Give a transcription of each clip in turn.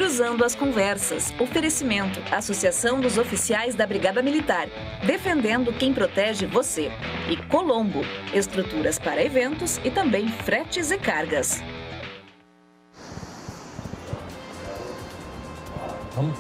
Cruzando as Conversas. Oferecimento. Associação dos Oficiais da Brigada Militar. Defendendo quem protege você. E Colombo. Estruturas para eventos e também fretes e cargas. Vamos.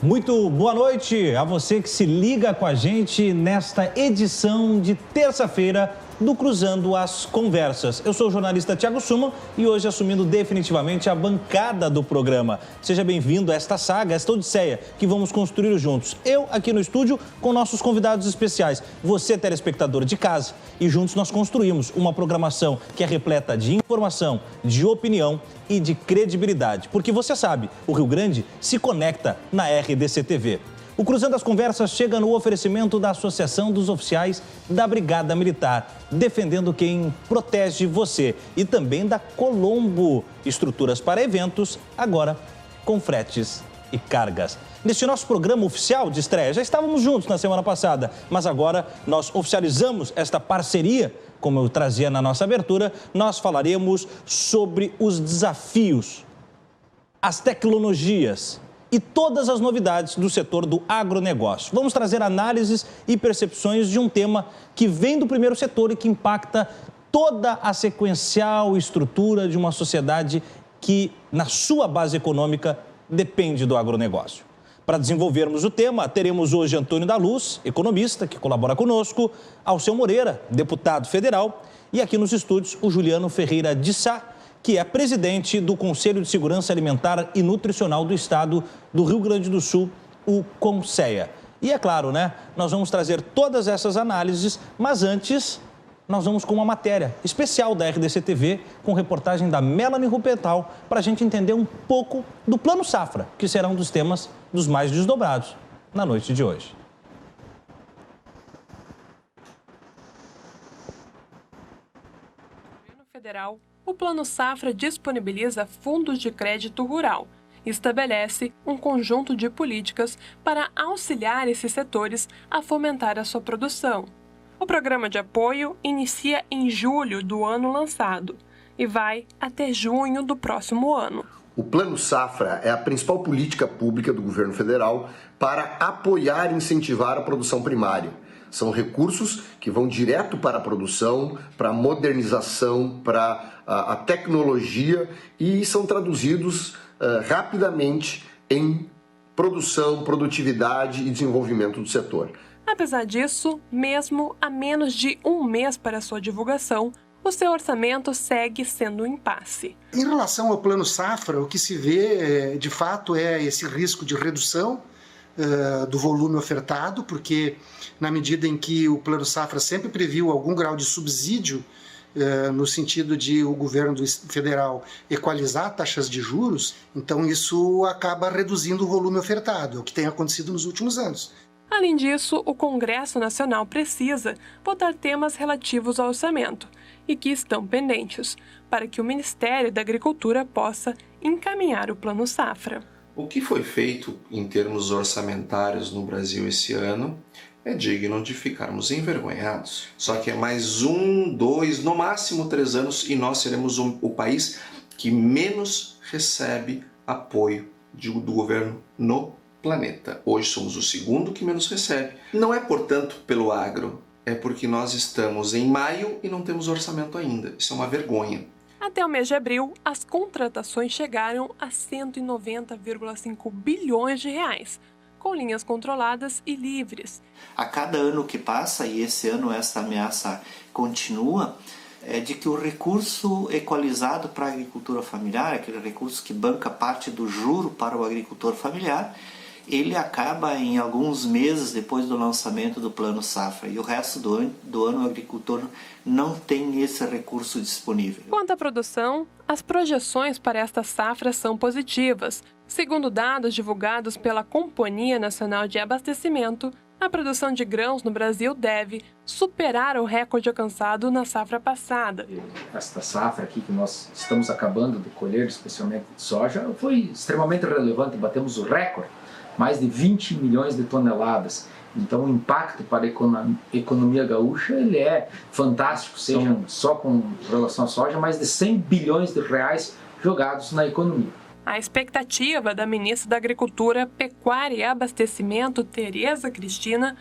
Muito boa noite a você que se liga com a gente nesta edição de terça-feira do Cruzando as Conversas. Eu sou o jornalista Thiago Suman e hoje assumindo definitivamente a bancada do programa. Seja bem-vindo a esta saga, esta odisseia que vamos construir juntos. Eu aqui no estúdio com nossos convidados especiais, você telespectador de casa, e juntos nós construímos uma programação que é repleta de informação, de opinião e de credibilidade. Porque você sabe, o Rio Grande se conecta na RDC TV. O Cruzando as Conversas chega no oferecimento da Associação dos Oficiais da Brigada Militar, defendendo quem protege você. E também da Colombo, estruturas para eventos, agora com fretes e cargas. Neste nosso programa oficial de estreia, já estávamos juntos na semana passada, mas agora nós oficializamos esta parceria, como eu trazia na nossa abertura, nós falaremos sobre os desafios, as tecnologias e todas as novidades do setor do agronegócio. Vamos trazer análises e percepções de um tema que vem do primeiro setor e que impacta toda a sequencial estrutura de uma sociedade que, na sua base econômica, depende do agronegócio. Para desenvolvermos o tema, teremos hoje Antônio da Luz, economista, que colabora conosco, Alceu Moreira, deputado federal, e aqui nos estúdios o Juliano Ferreira de Sá, que é presidente do Conselho de Segurança Alimentar e Nutricional do Estado do Rio Grande do Sul, o CONSEA. E é claro, né, nós vamos trazer todas essas análises, mas antes nós vamos com uma matéria especial da RDC TV, com reportagem da Melanie Rupental, para a gente entender um pouco do Plano Safra, que será um dos temas dos mais desdobrados na noite de hoje. Governo Federal. O Plano Safra disponibiliza fundos de crédito rural e estabelece um conjunto de políticas para auxiliar esses setores a fomentar a sua produção. O programa de apoio inicia em julho do ano lançado e vai até junho do próximo ano. O Plano Safra é a principal política pública do governo federal para apoiar e incentivar a produção primária. São recursos que vão direto para a produção, para a modernização, para a tecnologia e são traduzidos rapidamente em produção, produtividade e desenvolvimento do setor. Apesar disso, mesmo a menos de um mês para sua divulgação, o seu orçamento segue sendo um impasse. Em relação ao Plano Safra, o que se vê, de fato, é esse risco de redução do volume ofertado, porque na medida em que o Plano Safra sempre previu algum grau de subsídio, no sentido de o governo federal equalizar taxas de juros, então isso acaba reduzindo o volume ofertado, é o que tem acontecido nos últimos anos. Além disso, o Congresso Nacional precisa votar temas relativos ao orçamento e que estão pendentes, para que o Ministério da Agricultura possa encaminhar o Plano Safra. O que foi feito em termos orçamentários no Brasil esse ano é digno de ficarmos envergonhados. Só que é mais 1, 2, no máximo 3 anos e nós seremos o país que menos recebe apoio do governo no planeta. Hoje somos o segundo que menos recebe. Não é, portanto, pelo agro, é porque nós estamos em maio e não temos orçamento ainda. Isso é uma vergonha. Até o mês de abril, as contratações chegaram a 190,5 bilhões de reais, com linhas controladas e livres. A cada ano que passa, e esse ano essa ameaça continua, é de que o recurso equalizado para a agricultura familiar, aquele recurso que banca parte do juro para o agricultor familiar, ele acaba em alguns meses depois do lançamento do Plano Safra. E o resto do ano o agricultor não tem esse recurso disponível. Quanto à produção, as projeções para esta safra são positivas. Segundo dados divulgados pela Companhia Nacional de Abastecimento, a produção de grãos no Brasil deve superar o recorde alcançado na safra passada. Esta safra aqui que nós estamos acabando de colher, especialmente de soja, foi extremamente relevante, batemos o recorde. Mais de 20 milhões de toneladas. Então o impacto para a economia gaúcha ele é fantástico, seja só com relação à soja, mais de 100 bilhões de reais jogados na economia. A expectativa da ministra da Agricultura, Pecuária e Abastecimento, Tereza Cristina,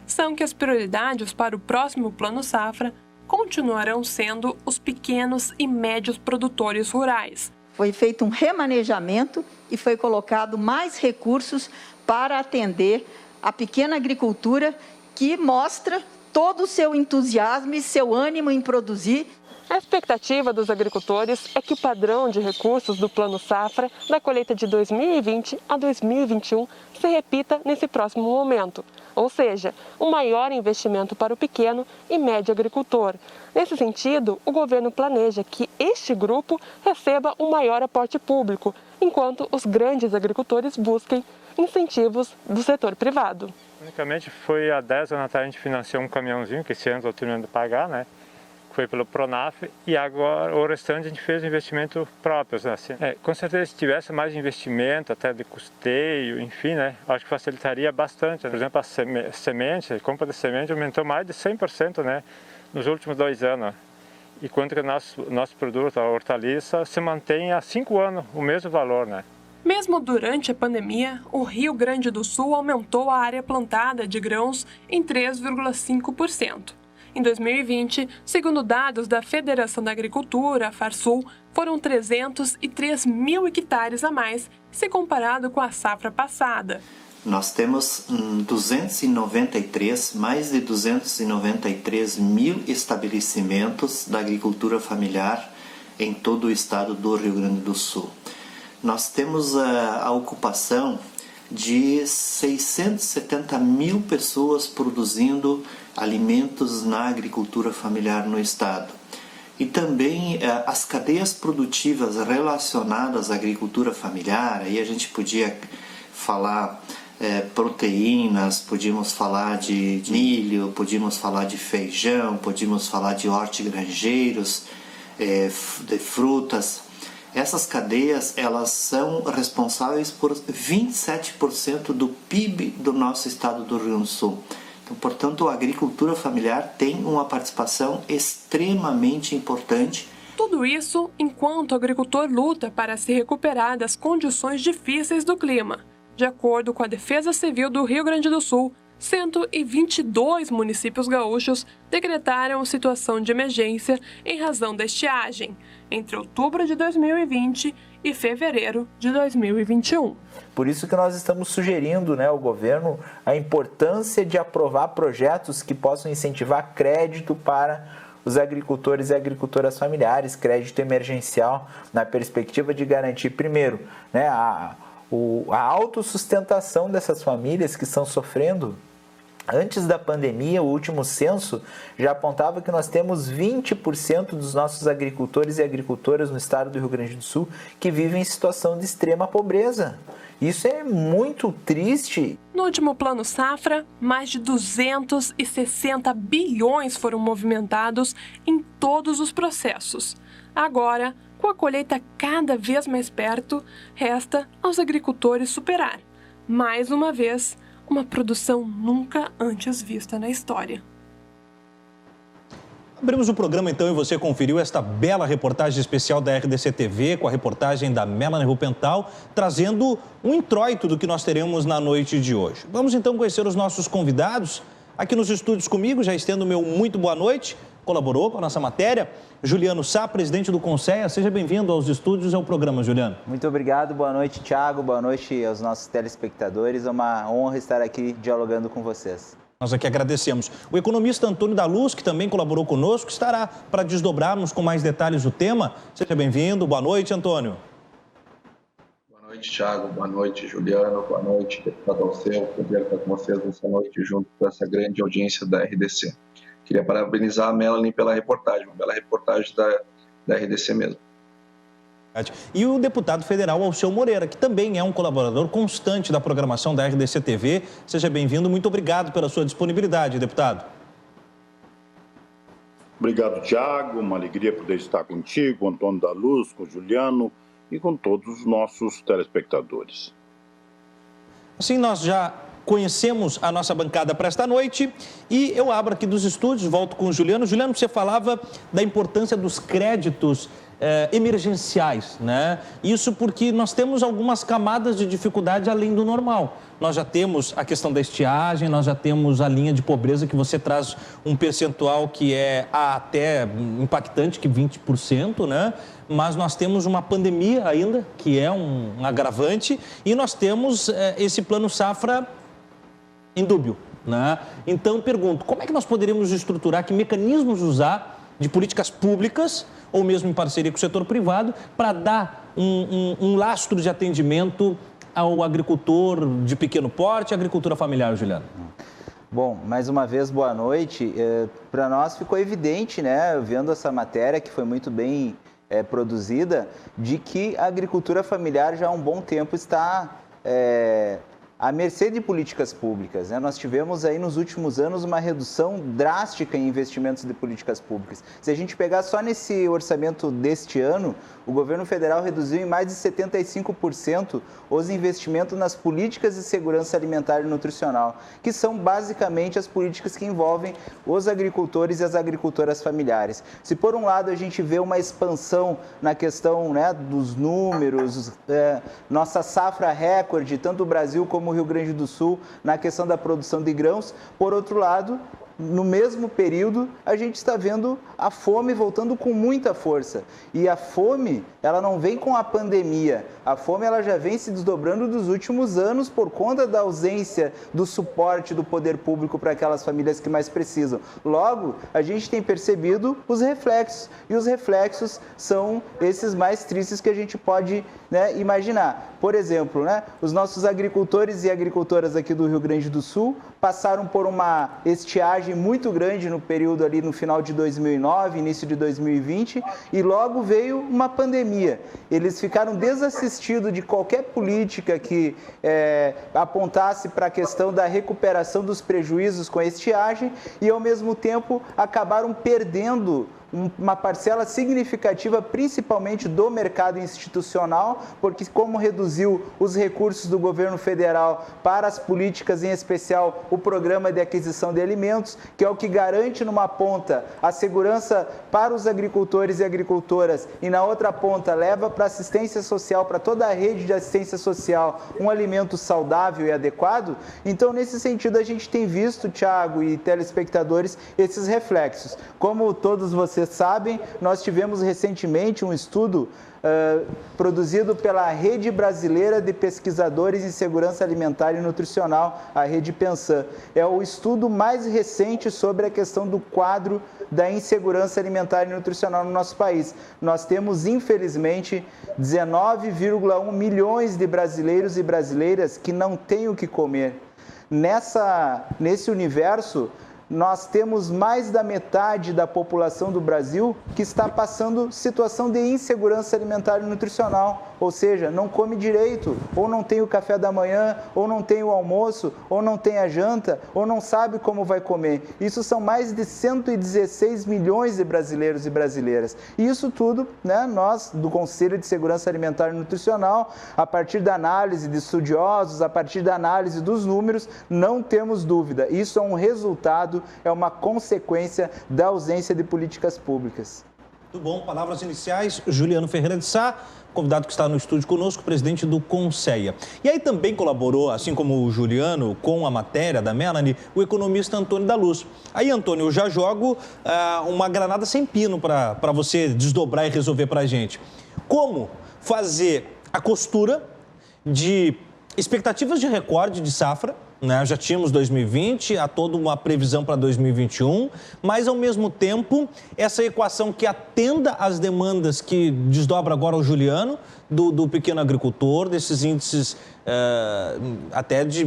são que as prioridades para o próximo Plano Safra continuarão sendo os pequenos e médios produtores rurais. Foi feito um remanejamento e foi colocado mais recursos para atender a pequena agricultura, que mostra todo o seu entusiasmo e seu ânimo em produzir. A expectativa dos agricultores é que o padrão de recursos do Plano Safra da colheita de 2020 a 2021 se repita nesse próximo momento, ou seja, um maior investimento para o pequeno e médio agricultor. Nesse sentido, o governo planeja que este grupo receba um maior aporte público, enquanto os grandes agricultores busquem incentivos do setor privado. Unicamente foi há 10 anos atrás a gente financiou um caminhãozinho, que esse ano estou terminando de pagar, né? Foi pelo Pronaf, e agora o restante a gente fez investimento próprios, né? Assim, com certeza, se tivesse mais investimento, até de custeio, enfim, né? Acho que facilitaria bastante. Por exemplo, a compra de semente aumentou mais de 100%, né? Nos últimos 2 anos. Enquanto que o nosso produto, a hortaliça, se mantém há 5 anos o mesmo valor, né? Mesmo durante a pandemia, o Rio Grande do Sul aumentou a área plantada de grãos em 3,5%. Em 2020, segundo dados da Federação da Agricultura, a Farsul, foram 303 mil hectares a mais, se comparado com a safra passada. Nós temos mais de 293 mil estabelecimentos da agricultura familiar em todo o estado do Rio Grande do Sul. Nós temos a ocupação de 670 mil pessoas produzindo alimentos na agricultura familiar no estado. E também as cadeias produtivas relacionadas à agricultura familiar, aí a gente podia falar proteínas, podíamos falar de milho, podíamos falar de feijão, podíamos falar de hortigranjeiros, de frutas. Essas cadeias, elas são responsáveis por 27% do PIB do nosso estado do Rio Grande do Sul. Então, portanto, a agricultura familiar tem uma participação extremamente importante. Tudo isso enquanto o agricultor luta para se recuperar das condições difíceis do clima. De acordo com a Defesa Civil do Rio Grande do Sul, 122 municípios gaúchos decretaram situação de emergência em razão da estiagem, entre outubro de 2020 e fevereiro de 2021. Por isso que nós estamos sugerindo, ao governo a importância de aprovar projetos que possam incentivar crédito para os agricultores e agricultoras familiares, crédito emergencial, na perspectiva de garantir, primeiro, a autossustentação dessas famílias que estão sofrendo. Antes da pandemia, o último censo já apontava que nós temos 20% dos nossos agricultores e agricultoras no estado do Rio Grande do Sul que vivem em situação de extrema pobreza. Isso é muito triste. No último Plano Safra, mais de 260 bilhões foram movimentados em todos os processos. Agora, com a colheita cada vez mais perto, resta aos agricultores superar, mais uma vez, uma produção nunca antes vista na história. Abrimos o programa então e você conferiu esta bela reportagem especial da RDC TV com a reportagem da Melanie Rupental, trazendo um introito do que nós teremos na noite de hoje. Vamos então conhecer os nossos convidados. Aqui nos estúdios comigo, já estendo o meu muito boa noite, colaborou com a nossa matéria, Juliano Sá, presidente do Conceia. Seja bem-vindo aos estúdios e ao programa, Juliano. Muito obrigado, boa noite, Thiago, boa noite aos nossos telespectadores. É uma honra estar aqui dialogando com vocês. Nós aqui agradecemos. O economista Antônio da Luz, que também colaborou conosco, estará para desdobrarmos com mais detalhes o tema. Seja bem-vindo, boa noite, Antônio. Boa noite, Thiago, boa noite, Juliano, boa noite, deputado Alceu. Prazer estar com vocês nessa noite junto com essa grande audiência da RDC. Queria parabenizar a Melanie pela reportagem, uma bela reportagem da RDC mesmo. E o deputado federal Alceu Moreira, que também é um colaborador constante da programação da RDC TV. Seja bem-vindo, muito obrigado pela sua disponibilidade, deputado. Obrigado, Thiago, uma alegria poder estar contigo, com Antônio da Luz, com o Juliano e com todos os nossos telespectadores. Assim, nós já conhecemos a nossa bancada para esta noite e eu abro aqui dos estúdios, volto com o Juliano. Juliano, você falava da importância dos créditos emergenciais, né? Isso porque nós temos algumas camadas de dificuldade além do normal. Nós já temos a questão da estiagem, nós já temos a linha de pobreza, que você traz um percentual que é até impactante, que 20%, né? Mas nós temos uma pandemia ainda, que é um agravante, e nós temos esse plano safra indúbio, né? Então, pergunto, como é que nós poderíamos estruturar, que mecanismos usar de políticas públicas, ou mesmo em parceria com o setor privado, para dar um lastro de atendimento ao agricultor de pequeno porte, agricultura familiar, Juliano? Bom, mais uma vez, boa noite. Para nós ficou evidente, né, vendo essa matéria que foi muito bem produzida, de que a agricultura familiar já há um bom tempo está à mercê de políticas públicas, né? Nós tivemos aí nos últimos anos uma redução drástica em investimentos de políticas públicas. Se a gente pegar só nesse orçamento deste ano, o governo federal reduziu em mais de 75% os investimentos nas políticas de segurança alimentar e nutricional, que são basicamente as políticas que envolvem os agricultores e as agricultoras familiares. Se por um lado a gente vê uma expansão na questão, né, dos números, nossa safra recorde, tanto o Brasil como o Rio Grande do Sul, na questão da produção de grãos, por outro lado, no mesmo período, a gente está vendo a fome voltando com muita força. E a fome, ela não vem com a pandemia. A fome, ela já vem se desdobrando dos últimos anos por conta da ausência do suporte do poder público para aquelas famílias que mais precisam. Logo, a gente tem percebido os reflexos. E os reflexos são esses mais tristes que a gente pode, né, imaginar. Por exemplo, né, os nossos agricultores e agricultoras aqui do Rio Grande do Sul passaram por uma estiagem muito grande no período ali no final de 2009, início de 2020, e logo veio uma pandemia. Eles ficaram desassistidos de qualquer política que apontasse para a questão da recuperação dos prejuízos com a estiagem e, ao mesmo tempo, acabaram perdendo uma parcela significativa, principalmente do mercado institucional, porque como reduziu os recursos do governo federal para as políticas, em especial o programa de aquisição de alimentos, que é o que garante numa ponta a segurança para os agricultores e agricultoras e na outra ponta leva para assistência social, para toda a rede de assistência social, um alimento saudável e adequado. Então, nesse sentido, a gente tem visto, Thiago e telespectadores, esses reflexos. Como todos vocês sabem, nós tivemos recentemente um estudo produzido pela Rede Brasileira de Pesquisadores em Segurança Alimentar e Nutricional, a Rede Pensan. É o estudo mais recente sobre a questão do quadro da insegurança alimentar e nutricional no nosso país. Nós temos, infelizmente, 19,1 milhões de brasileiros e brasileiras que não têm o que comer. Nesse universo, nós temos mais da metade da população do Brasil que está passando situação de insegurança alimentar e nutricional, ou seja, não come direito, ou não tem o café da manhã, ou não tem o almoço, ou não tem a janta, ou não sabe como vai comer. Isso são mais de 116 milhões de brasileiros e brasileiras. E isso tudo, né, nós do Conselho de Segurança Alimentar e Nutricional, a partir da análise de estudiosos, a partir da análise dos números, não temos dúvida. Isso é um resultado, é uma consequência da ausência de políticas públicas. Muito bom. Palavras iniciais, Juliano Ferreira de Sá, convidado que está no estúdio conosco, presidente do Conceia. E aí também colaborou, assim como o Juliano, com a matéria da Melanie, o economista Antônio da Luz. Aí, Antônio, eu já jogo uma granada sem pino para você desdobrar e resolver para a gente. Como fazer a costura de expectativas de recorde de safra, né? Já tínhamos 2020, há toda uma previsão para 2021, mas ao mesmo tempo essa equação que atenda às demandas que desdobra agora o Juliano, do pequeno agricultor, desses índices até de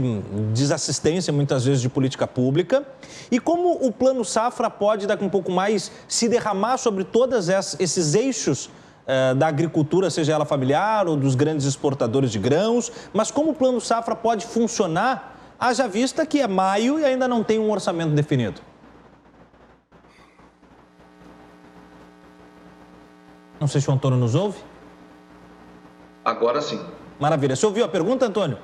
desassistência muitas vezes de política pública, e como o Plano Safra pode daqui um pouco mais se derramar sobre todos esses eixos da agricultura, seja ela familiar ou dos grandes exportadores de grãos, mas como o Plano Safra pode funcionar, haja vista que é maio e ainda não tem um orçamento definido. Não sei se o Antônio nos ouve. Agora sim. Maravilha. Você ouviu a pergunta, Antônio?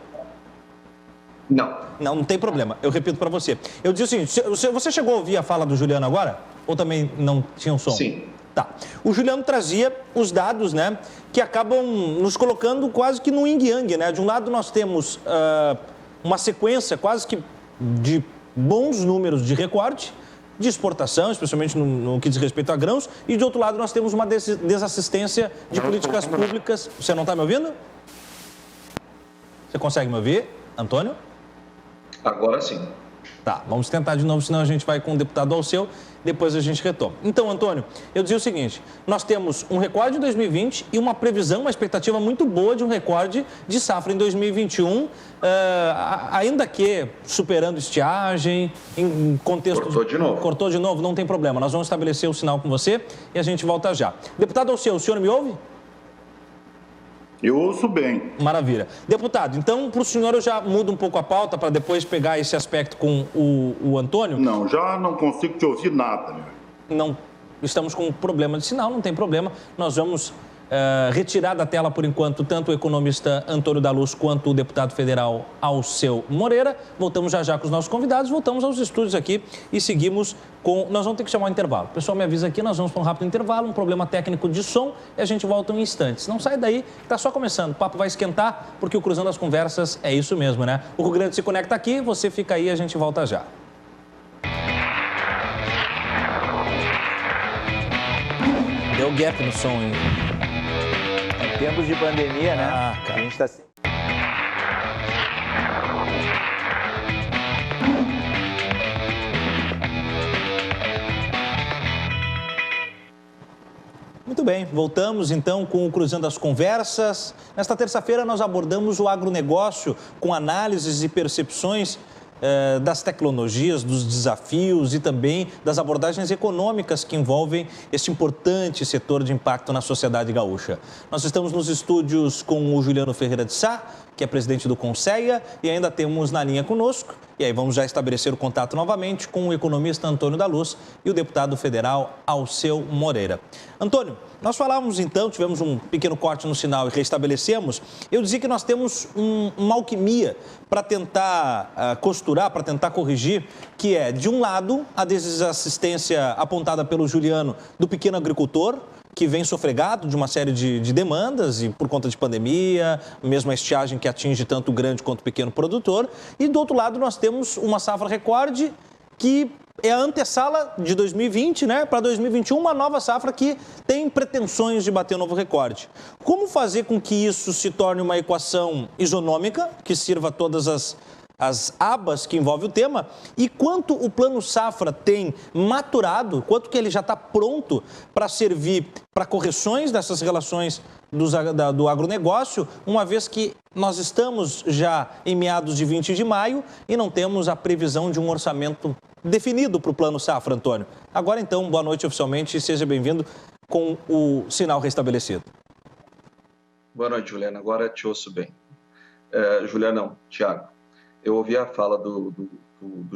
Não. Não tem problema. Eu repito para você. Eu disse o seguinte, você chegou a ouvir a fala do Juliano agora? Ou também não tinha um som? Sim. Tá. O Juliano trazia os dados, né, que acabam nos colocando quase que no yin-yang, né? De um lado nós temos uma sequência quase que de bons números de recorde, de exportação, especialmente no que diz respeito a grãos, e de outro lado nós temos uma desassistência de políticas públicas. Você não está me ouvindo? Você consegue me ouvir, Antônio? Agora sim. Tá, vamos tentar de novo, senão a gente vai com o deputado Alceu, depois a gente retoma. Então, Antônio, eu dizia o seguinte, nós temos um recorde em 2020 e uma previsão, uma expectativa muito boa de um recorde de safra em 2021, ainda que superando estiagem, em contexto... Cortou de novo. Cortou de novo, não tem problema, nós vamos estabelecer o sinal com você e a gente volta já. Deputado Alceu, o senhor me ouve? Eu ouço bem. Maravilha. Deputado, então, para o senhor eu já mudo um pouco a pauta para depois pegar esse aspecto com o Antônio. Não, já não consigo te ouvir nada. Não, estamos com um problema de sinal, não tem problema. Nós vamos retirar da tela, por enquanto, tanto o economista Antônio da Luz quanto o deputado federal Alceu Moreira. Voltamos já com os nossos convidados, voltamos aos estúdios aqui e seguimos com... Nós vamos ter que chamar um intervalo. O pessoal me avisa aqui, nós vamos para um rápido intervalo, um problema técnico de som e a gente volta em instantes. Não sai daí, está só começando. O papo vai esquentar, porque o Cruzando as Conversas é isso mesmo, né? O Rio Grande se conecta aqui, você fica aí e a gente volta já. Deu gap no som, hein? Em tempos de pandemia, né? Cara. A gente está... Muito bem, voltamos então com o Cruzando as Conversas. Nesta terça-feira nós abordamos o agronegócio com análises e percepções das tecnologias, dos desafios e também das abordagens econômicas que envolvem este importante setor de impacto na sociedade gaúcha. Nós estamos nos estúdios com o Juliano Ferreira de Sá, que é presidente do Conceia, e ainda temos na linha conosco, e aí vamos já estabelecer o contato novamente com o economista Antônio da Luz e o deputado federal Alceu Moreira. Antônio, nós falávamos então, tivemos um pequeno corte no sinal e restabelecemos. Eu dizia que nós temos uma alquimia para tentar costurar, para tentar corrigir, que é, de um lado, a desassistência apontada pelo Juliano do pequeno agricultor, que vem sofregado de uma série de demandas e por conta de pandemia, mesmo a estiagem que atinge tanto o grande quanto o pequeno produtor. E do outro lado nós temos uma safra recorde que é a antessala de 2020, né, para 2021, uma nova safra que tem pretensões de bater um novo recorde. Como fazer com que isso se torne uma equação isonômica, que sirva a todas as abas que envolve o tema, e quanto o Plano Safra tem maturado, quanto que ele já está pronto para servir para correções dessas relações do agronegócio, uma vez que nós estamos já em meados de 20 de maio e não temos a previsão de um orçamento definido para o Plano Safra, Antônio. Agora então, boa noite oficialmente e seja bem-vindo com o sinal restabelecido. Boa noite, Juliana. Agora te ouço bem. Juliana, não, Tiago. Eu ouvi a fala do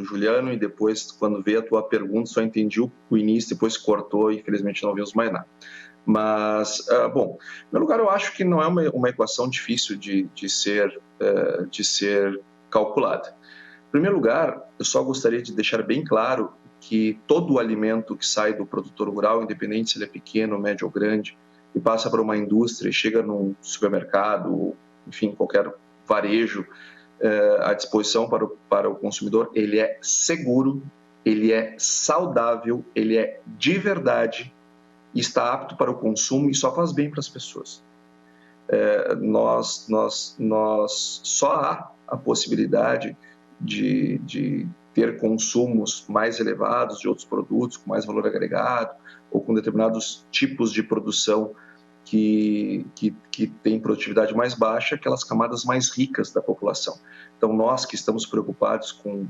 Juliano e depois, quando veio a tua pergunta, só entendi o início, depois cortou e infelizmente não ouvimos mais nada. Mas, bom, em primeiro lugar, eu acho que não é uma equação difícil de ser calculada. Em primeiro lugar, eu só gostaria de deixar bem claro que todo o alimento que sai do produtor rural, independente se ele é pequeno, médio ou grande, e passa para uma indústria e chega num supermercado, enfim, qualquer varejo, à disposição para o consumidor, ele é seguro, ele é saudável, ele é de verdade, está apto para o consumo e só faz bem para as pessoas. Só há a possibilidade de ter consumos mais elevados de outros produtos, com mais valor agregado, ou com determinados tipos de produção que tem produtividade mais baixa, aquelas camadas mais ricas da população. Então, nós que estamos preocupados com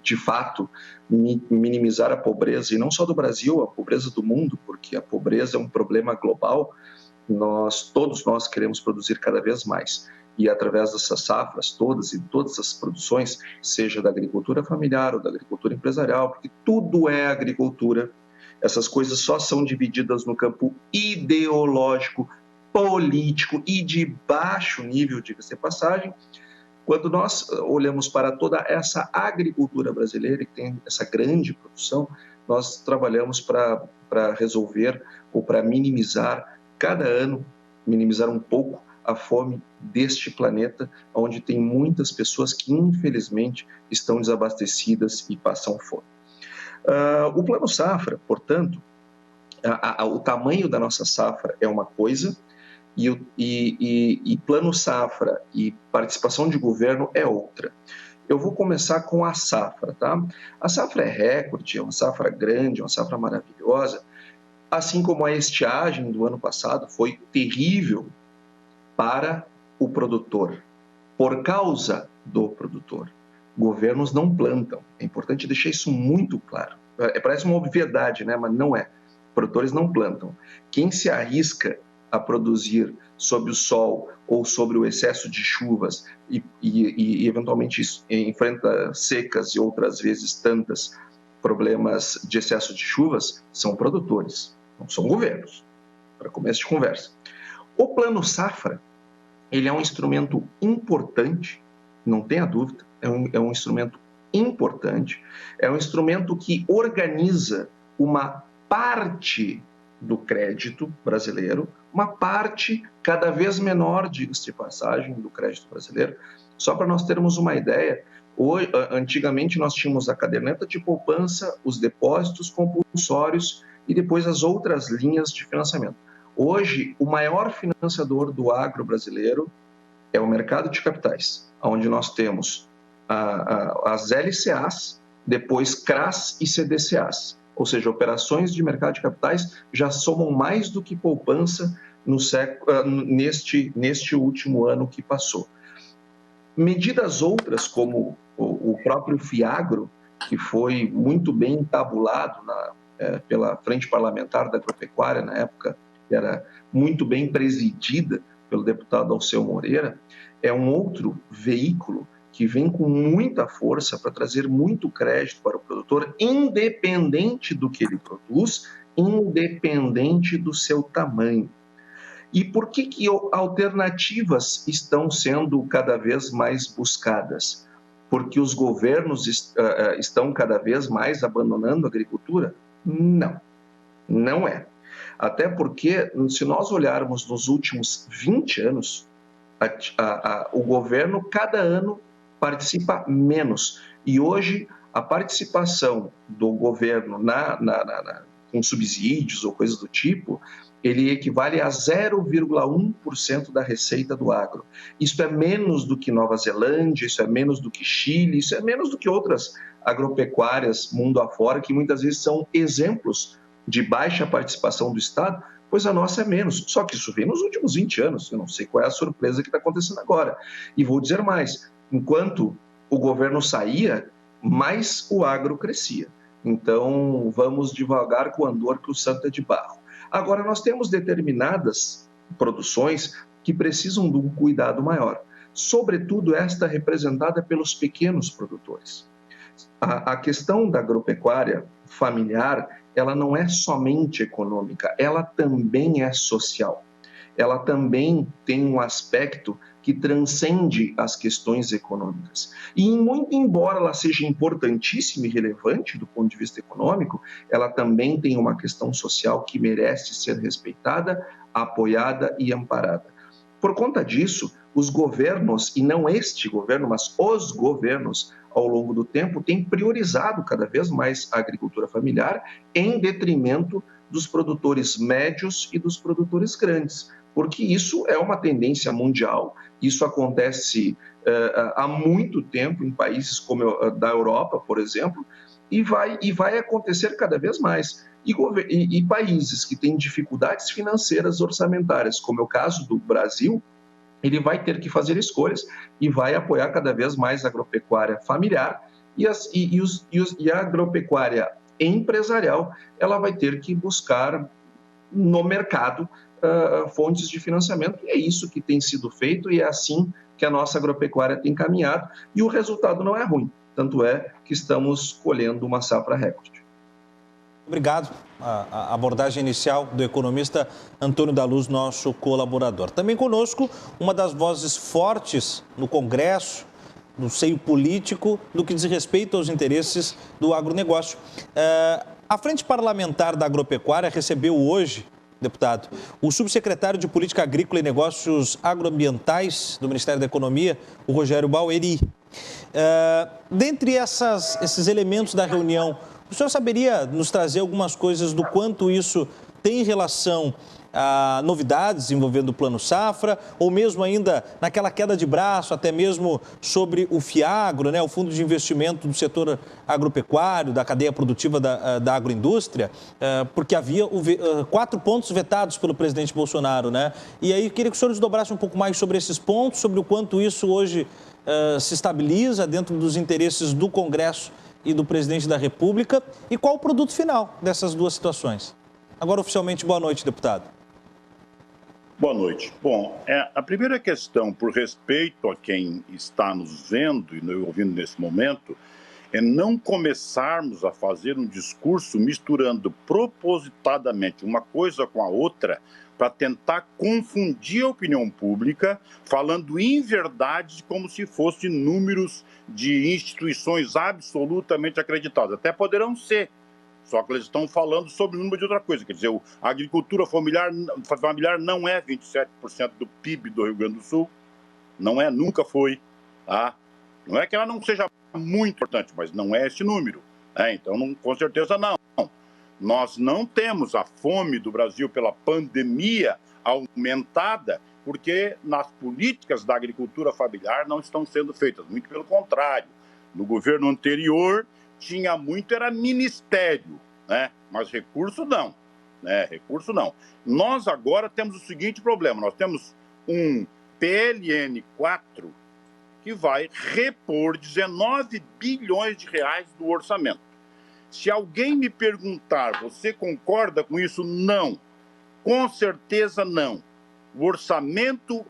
de fato, minimizar a pobreza, e não só do Brasil, a pobreza do mundo, porque a pobreza é um problema global, todos nós queremos produzir cada vez mais. E através dessas safras todas e todas as produções, seja da agricultura familiar ou da agricultura empresarial, porque tudo é agricultura, essas coisas só são divididas no campo ideológico, político e de baixo nível, diga-se de passagem, quando nós olhamos para toda essa agricultura brasileira, que tem essa grande produção, nós trabalhamos para para resolver ou para minimizar cada ano, minimizar um pouco a fome deste planeta, onde tem muitas pessoas que infelizmente estão desabastecidas e passam fome. O Plano Safra, portanto, o tamanho da nossa safra é uma coisa, e Plano Safra e participação de governo é outra. Eu vou começar com a safra, tá? A safra é recorde, é uma safra grande, é uma safra maravilhosa, assim como a estiagem do ano passado foi terrível para o produtor, por causa do produtor. Governos não plantam, é importante deixar isso muito claro. Parece uma obviedade, né? Mas não é. Produtores não plantam. Quem se arrisca a produzir sob o sol ou sobre o excesso de chuvas e eventualmente enfrenta secas e outras vezes tantas problemas de excesso de chuvas são produtores, não são governos, para começo de conversa. O Plano Safra, ele é um instrumento importante, não tenha dúvida, é um instrumento importante, é um instrumento que organiza uma parte do crédito brasileiro, uma parte cada vez menor, diga-se de passagem, do crédito brasileiro. Só para nós termos uma ideia, antigamente nós tínhamos a caderneta de poupança, os depósitos compulsórios e depois as outras linhas de financiamento. Hoje, o maior financiador do agro brasileiro é o mercado de capitais, onde nós temos as LCAs, depois CRAs e CDCAs. Ou seja, operações de mercado de capitais já somam mais do que poupança neste último ano que passou. Medidas outras, como o próprio FIAGRO, que foi muito bem entabulado pela Frente Parlamentar da Agropecuária, na época, que era muito bem presidida pelo deputado Alceu Moreira, é um outro veículo que vem com muita força para trazer muito crédito para o produtor, independente do que ele produz, independente do seu tamanho. E por que alternativas estão sendo cada vez mais buscadas? Porque os governos estão cada vez mais abandonando a agricultura? Não, não é. Até porque, se nós olharmos nos últimos 20 anos, o governo, cada ano, participa menos. E hoje, a participação do governo com subsídios ou coisas do tipo, ele equivale a 0,1% da receita do agro. Isso é menos do que Nova Zelândia, isso é menos do que Chile, isso é menos do que outras agropecuárias mundo afora, que muitas vezes são exemplos de baixa participação do Estado, pois a nossa é menos. Só que isso vem nos últimos 20 anos, eu não sei qual é a surpresa que está acontecendo agora. E vou dizer mais, enquanto o governo saía, mais o agro crescia. Então, vamos devagar com o andor que o santo é de barro. Agora, nós temos determinadas produções que precisam de um cuidado maior, sobretudo esta representada pelos pequenos produtores. A questão da agropecuária familiar, ela não é somente econômica, ela também é social. Ela também tem um aspecto que transcende as questões econômicas. E, muito embora ela seja importantíssima e relevante do ponto de vista econômico, ela também tem uma questão social que merece ser respeitada, apoiada e amparada. Por conta disso, os governos, e não este governo, mas os governos, ao longo do tempo, têm priorizado cada vez mais a agricultura familiar em detrimento dos produtores médios e dos produtores grandes, porque isso é uma tendência mundial, isso acontece há muito tempo em países como da Europa, por exemplo, e vai acontecer cada vez mais. E países que têm dificuldades financeiras orçamentárias, como é o caso do Brasil, ele vai ter que fazer escolhas e vai apoiar cada vez mais a agropecuária familiar e a agropecuária empresarial, ela vai ter que buscar no mercado fontes de financiamento, e é isso que tem sido feito e é assim que a nossa agropecuária tem caminhado e o resultado não é ruim, tanto é que estamos colhendo uma safra recorde. Obrigado. A abordagem inicial do economista Antônio da Luz, nosso colaborador. Também conosco, uma das vozes fortes no Congresso, no seio político, no que diz respeito aos interesses do agronegócio. A Frente Parlamentar da Agropecuária recebeu hoje, deputado, o subsecretário de Política Agrícola e Negócios Agroambientais do Ministério da Economia, o Rogério Baueri. Dentre esses elementos da reunião, o senhor saberia nos trazer algumas coisas do quanto isso tem relação a novidades envolvendo o Plano Safra, ou mesmo ainda naquela queda de braço, até mesmo sobre o FIAGRO, né, o Fundo de Investimento do Setor Agropecuário, da cadeia produtiva da agroindústria, porque havia 4 pontos vetados pelo presidente Bolsonaro, né? E aí eu queria que o senhor desdobrasse um pouco mais sobre esses pontos, sobre o quanto isso hoje se estabiliza dentro dos interesses do Congresso e do presidente da República, e qual o produto final dessas duas situações. Agora, oficialmente, boa noite, deputado. Boa noite. Bom, a primeira questão, por respeito a quem está nos vendo e nos ouvindo nesse momento, é não começarmos a fazer um discurso misturando propositadamente uma coisa com a outra para tentar confundir a opinião pública, falando inverdades como se fossem números de instituições absolutamente acreditadas. Até poderão ser. Só que eles estão falando sobre o número de outra coisa. Quer dizer, a agricultura familiar não é 27% do PIB do Rio Grande do Sul. Não é, nunca foi. Tá? Não é que ela não seja muito importante, mas não é esse número. Então, com certeza não. Nós não temos a fome do Brasil pela pandemia aumentada porque nas políticas da agricultura familiar não estão sendo feitas. Muito pelo contrário. No governo anterior, tinha muito, era ministério, né? Mas recurso não, né? Recurso não. Nós agora temos o seguinte problema, nós temos um PLN 4 que vai repor 19 bilhões de reais do orçamento. Se alguém me perguntar, você concorda com isso? Não. Com certeza não. O orçamento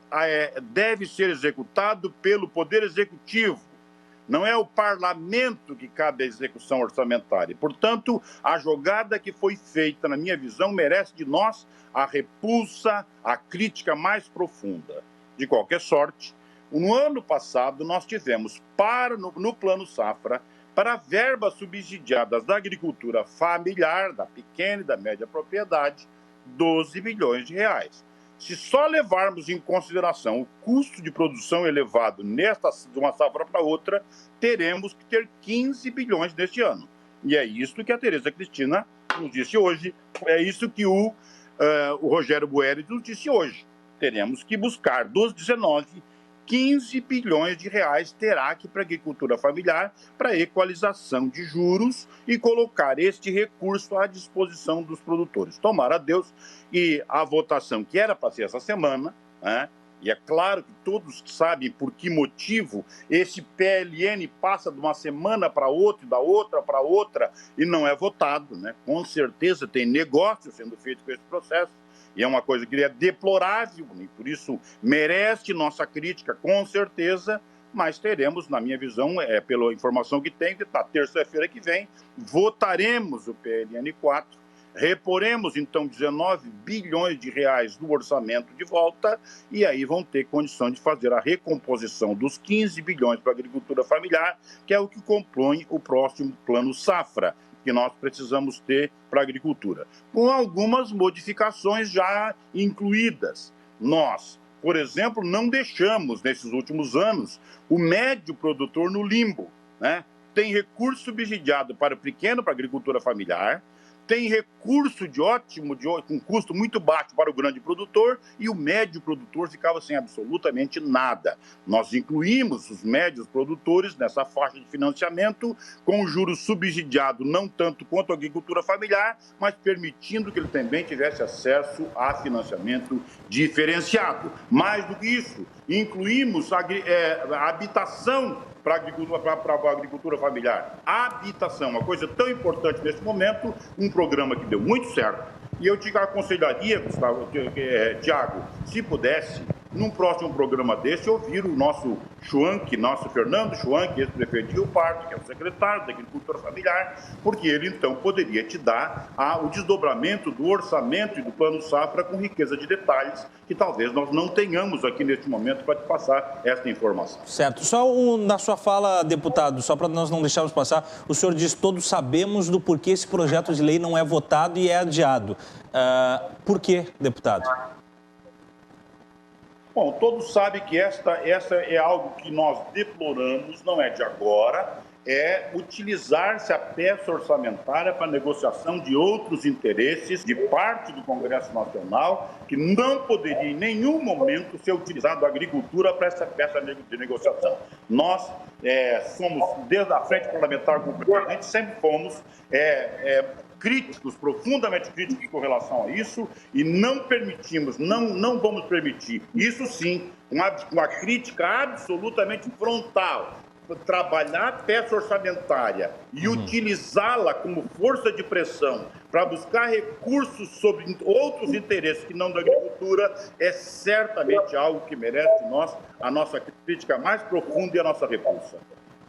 deve ser executado pelo Poder Executivo. Não é o parlamento que cabe à execução orçamentária. Portanto, a jogada que foi feita, na minha visão, merece de nós a repulsa, a crítica mais profunda. De qualquer sorte, no ano passado nós tivemos, no Plano Safra, para verbas subsidiadas da agricultura familiar, da pequena e da média propriedade, 12 bilhões de reais. Se só levarmos em consideração o custo de produção elevado de uma safra para outra, teremos que ter 15 bilhões neste ano. E é isso que a Tereza Cristina nos disse hoje, é isso que o Rogério Baueri nos disse hoje. Teremos que buscar dos 19, 15 bilhões de reais terá que ir para a agricultura familiar para equalização de juros e colocar este recurso à disposição dos produtores. Tomara a Deus e a votação que era para ser essa semana, né? E é claro que todos sabem por que motivo esse PLN passa de uma semana para outra, da outra para outra e não é votado, né? Com certeza tem negócio sendo feito com esse processo. E é uma coisa que é deplorável, e por isso merece nossa crítica, com certeza, mas teremos, na minha visão, pela informação que tem, que na terça-feira que vem, votaremos o PLN 4, reporemos, então, 19 bilhões de reais do orçamento de volta, e aí vão ter condição de fazer a recomposição dos 15 bilhões para a agricultura familiar, que é o que compõe o próximo Plano Safra, que nós precisamos ter para a agricultura, com algumas modificações já incluídas. Nós, por exemplo, não deixamos, nesses últimos anos, o médio produtor no limbo, né? Tem recurso subsidiado para o pequeno, para a agricultura familiar, tem recurso com custo muito baixo para o grande produtor e o médio produtor ficava sem absolutamente nada. Nós incluímos os médios produtores nessa faixa de financiamento com juros subsidiados, não tanto quanto a agricultura familiar, mas permitindo que ele também tivesse acesso a financiamento diferenciado. Mais do que isso, incluímos a habitação para a agricultura familiar. A habitação, uma coisa tão importante nesse momento, um programa que deu muito certo. E eu te aconselharia, Gustavo, Tiago, se pudesse, num próximo programa desse, ouvir o nosso Fernando Schwank, ex-prefeito de Rio Pardo, que é o secretário da Agricultura Familiar, porque ele, então, poderia te dar o desdobramento do orçamento e do Plano Safra com riqueza de detalhes, que talvez nós não tenhamos aqui neste momento para te passar esta informação. Certo. Só na sua fala, deputado, só para nós não deixarmos passar, o senhor diz: todos sabemos do porquê esse projeto de lei não é votado e é adiado. Por quê, deputado? Bom, todos sabem que essa é algo que nós deploramos, não é de agora, é utilizar-se a peça orçamentária para negociação de outros interesses de parte do Congresso Nacional, que não poderia em nenhum momento ser utilizado a agricultura para essa peça de negociação. Nós somos, desde a Frente Parlamentar com o presidente, sempre fomos críticos, profundamente críticos com relação a isso, e não permitimos, não vamos permitir, isso sim, uma crítica absolutamente frontal, trabalhar a peça orçamentária e utilizá-la como força de pressão para buscar recursos sobre outros interesses que não da agricultura é certamente algo que merece a nossa crítica mais profunda e a nossa repulsa.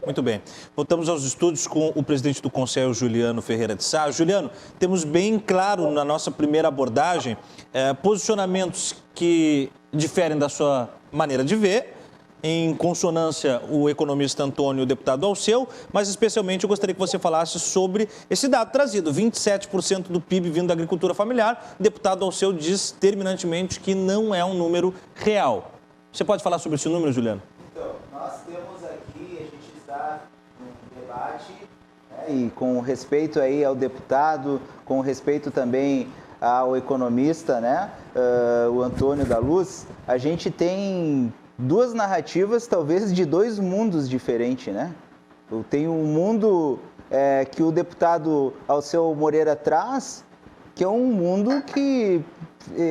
Muito bem. Voltamos aos estúdios com o presidente do Conselho, Juliano Ferreira de Sá. Juliano, temos bem claro na nossa primeira abordagem posicionamentos que diferem da sua maneira de ver, em consonância o economista Antônio e o deputado Alceu, mas especialmente eu gostaria que você falasse sobre esse dado trazido, 27% do PIB vindo da agricultura familiar. O deputado Alceu diz terminantemente que não é um número real. Você pode falar sobre esse número, Juliano? Então, nós temos aqui, a gente está num debate, e com respeito aí ao deputado, com respeito também ao economista, o Antônio da Luz, a gente tem duas narrativas, talvez, de dois mundos diferentes, Eu tenho um mundo que o deputado Alceu Moreira traz, que é um mundo que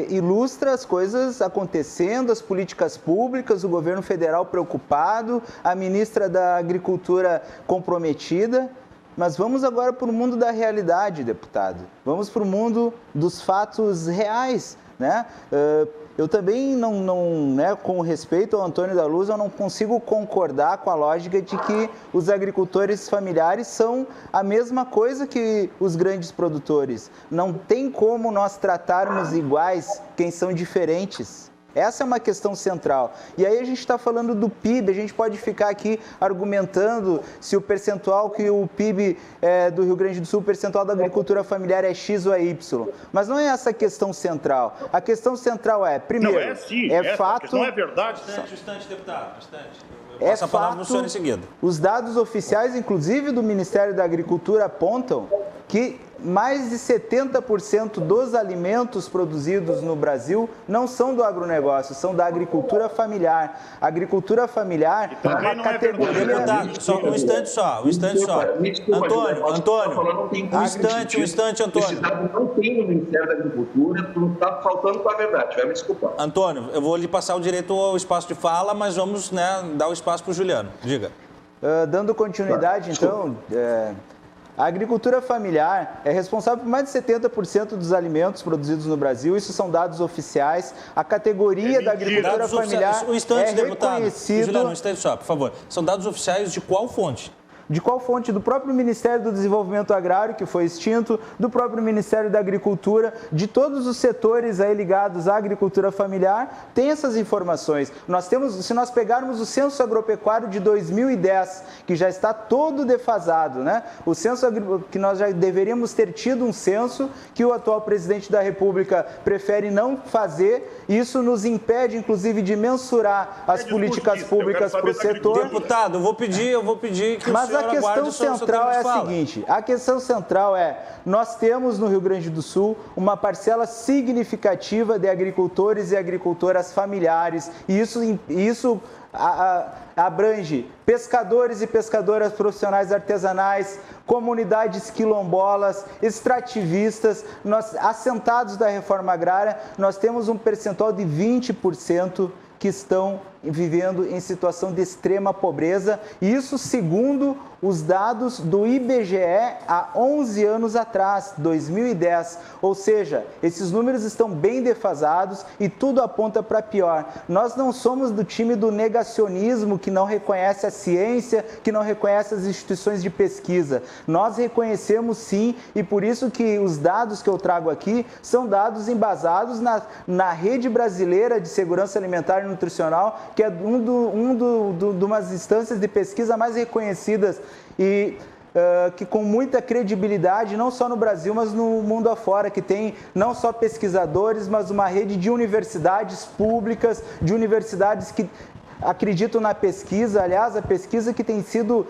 ilustra as coisas acontecendo, as políticas públicas, o governo federal preocupado, a ministra da Agricultura comprometida. Mas vamos agora para o mundo da realidade, deputado. Vamos para o mundo dos fatos reais, Eu também com respeito ao Antônio da Luz, eu não consigo concordar com a lógica de que os agricultores familiares são a mesma coisa que os grandes produtores. Não tem como nós tratarmos iguais quem são diferentes. Essa é uma questão central. E aí a gente está falando do PIB, a gente pode ficar aqui argumentando se o percentual que o PIB do Rio Grande do Sul, o percentual da agricultura familiar é X ou é Y. Mas não é essa a questão central. A questão central primeiro, fato... Não é verdade. Instante, deputado, instante. Passa a palavra para o senhor em seguida. Os dados oficiais, inclusive do Ministério da Agricultura, apontam que mais de 70% dos alimentos produzidos no Brasil não são do agronegócio, são da agricultura familiar. A agricultura familiar é uma categoria... Deputado, só um instante só. Antônio, um instante, Antônio. Esse dado não tem no Ministério da Agricultura, tu está faltando com a verdade, vai me desculpar. Antônio, eu vou lhe passar o direito ao espaço de fala, mas vamos dar o espaço para o Juliano. Diga. Dando continuidade, então... A agricultura familiar é responsável por mais de 70% dos alimentos produzidos no Brasil. Isso são dados oficiais. A categoria da agricultura familiar reconhecida... Juliano, um instante só, por favor. São dados oficiais de qual fonte? De qual fonte? Do próprio Ministério do Desenvolvimento Agrário, que foi extinto, do próprio Ministério da Agricultura, de todos os setores aí ligados à agricultura familiar, tem essas informações. Se nós pegarmos o Censo Agropecuário de 2010, que já está todo defasado, O censo que nós já deveríamos ter tido um censo que o atual presidente da República prefere não fazer, isso nos impede, inclusive, de mensurar as políticas públicas para o setor. Deputado, eu vou pedir que Mas a questão central é a seguinte, nós temos no Rio Grande do Sul uma parcela significativa de agricultores e agricultoras familiares, e isso abrange pescadores e pescadoras profissionais artesanais, comunidades quilombolas, extrativistas, assentados da reforma agrária. Nós temos um percentual de 20% que estão vivendo em situação de extrema pobreza, isso segundo os dados do IBGE há 11 anos atrás, 2010. Ou seja, esses números estão bem defasados e tudo aponta para pior. Nós não somos do time do negacionismo que não reconhece a ciência, que não reconhece as instituições de pesquisa. Nós reconhecemos sim, e por isso que os dados que eu trago aqui são dados embasados na Rede Brasileira de Segurança Alimentar e Nutricional, que é de umas instâncias de pesquisa mais reconhecidas e que com muita credibilidade, não só no Brasil, mas no mundo afora, que tem não só pesquisadores, mas uma rede de universidades públicas, de universidades que acreditam na pesquisa. Aliás, a pesquisa que tem sido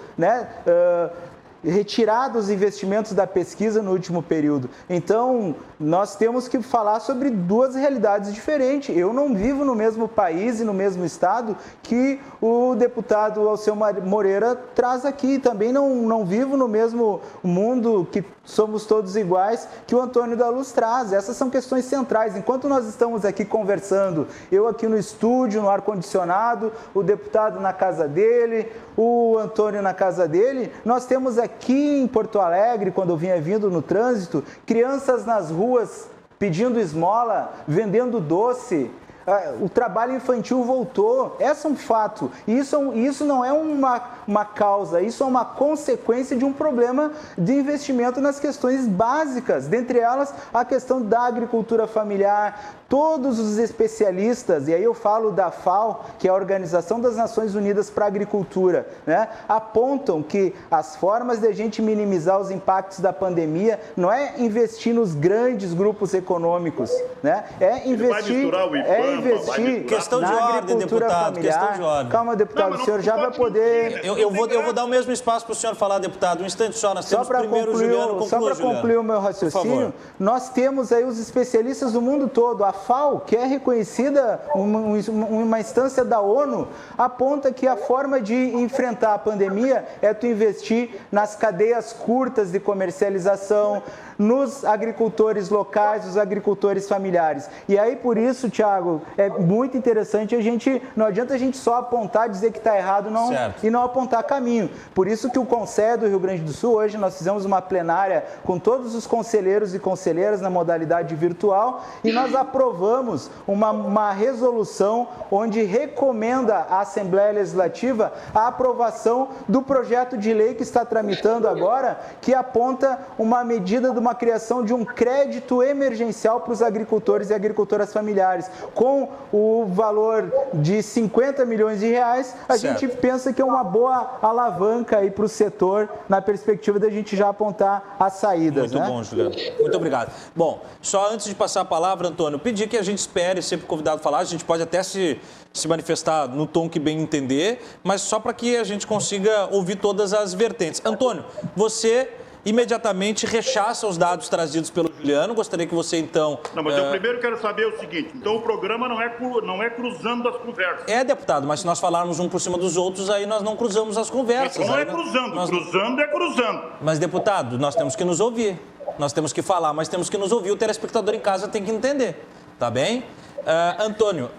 retirado os investimentos da pesquisa no último período. Então, nós temos que falar sobre duas realidades diferentes. Eu não vivo no mesmo país e no mesmo estado que o deputado Alceu Moreira traz aqui. Também não vivo no mesmo mundo, que somos todos iguais, que o Antônio da Luz traz. Essas são questões centrais. Enquanto nós estamos aqui conversando, eu aqui no estúdio, no ar-condicionado, o deputado na casa dele, o Antônio na casa dele, nós temos aqui em Porto Alegre, quando eu vinha vindo no trânsito, crianças nas ruas pedindo esmola, vendendo doce. O trabalho infantil voltou. Esse é um fato. Isso não é uma causa, isso é uma consequência de um problema de investimento nas questões básicas, dentre elas a questão da agricultura familiar. Todos os especialistas, e aí eu falo da FAO, que é a Organização das Nações Unidas para a Agricultura, apontam que as formas de a gente minimizar os impactos da pandemia não é investir nos grandes grupos econômicos, é investir questão de na ordem, agricultura deputado, familiar. questão de ordem. Calma, deputado, o senhor já vai poder... Eu vou dar o mesmo espaço para o senhor falar, deputado. Um instante só, nós temos primeiro o Juliano. Só para concluir o meu raciocínio, nós temos aí os especialistas do mundo todo. A FAO, que é reconhecida, uma instância da ONU, aponta que a forma de enfrentar a pandemia é tu investir nas cadeias curtas de comercialização, nos agricultores locais, os agricultores familiares. E aí, por isso, Thiago, é muito interessante não adianta a gente só apontar, dizer que está errado e não apontar caminho. Por isso que o Conselho do Rio Grande do Sul, hoje nós fizemos uma plenária com todos os conselheiros e conselheiras na modalidade virtual e nós aprovamos uma resolução onde recomenda à Assembleia Legislativa a aprovação do projeto de lei que está tramitando agora, que aponta uma medida de uma criação de um crédito emergencial para os agricultores e agricultoras familiares. Com o valor de 50 milhões de reais, a gente pensa que é uma boa alavanca aí para o setor, na perspectiva da gente já apontar as saídas. Muito bom, Juliano. Muito obrigado. Bom, só antes de passar a palavra, Antônio, pedir que a gente espere, sempre convidado a falar, a gente pode até se manifestar no tom que bem entender, mas só para que a gente consiga ouvir todas as vertentes. Antônio, você imediatamente rechaça os dados trazidos pelo Juliano. Gostaria que você, então... Não, mas eu primeiro quero saber o seguinte, então o programa não é cruzando as conversas. É, deputado, mas se nós falarmos um por cima dos outros, aí nós não cruzamos as conversas. Não é cruzando, cruzando é cruzando. Mas, deputado, nós temos que nos ouvir. Nós temos que falar, mas temos que nos ouvir. O telespectador em casa tem que entender, tá bem? Antônio,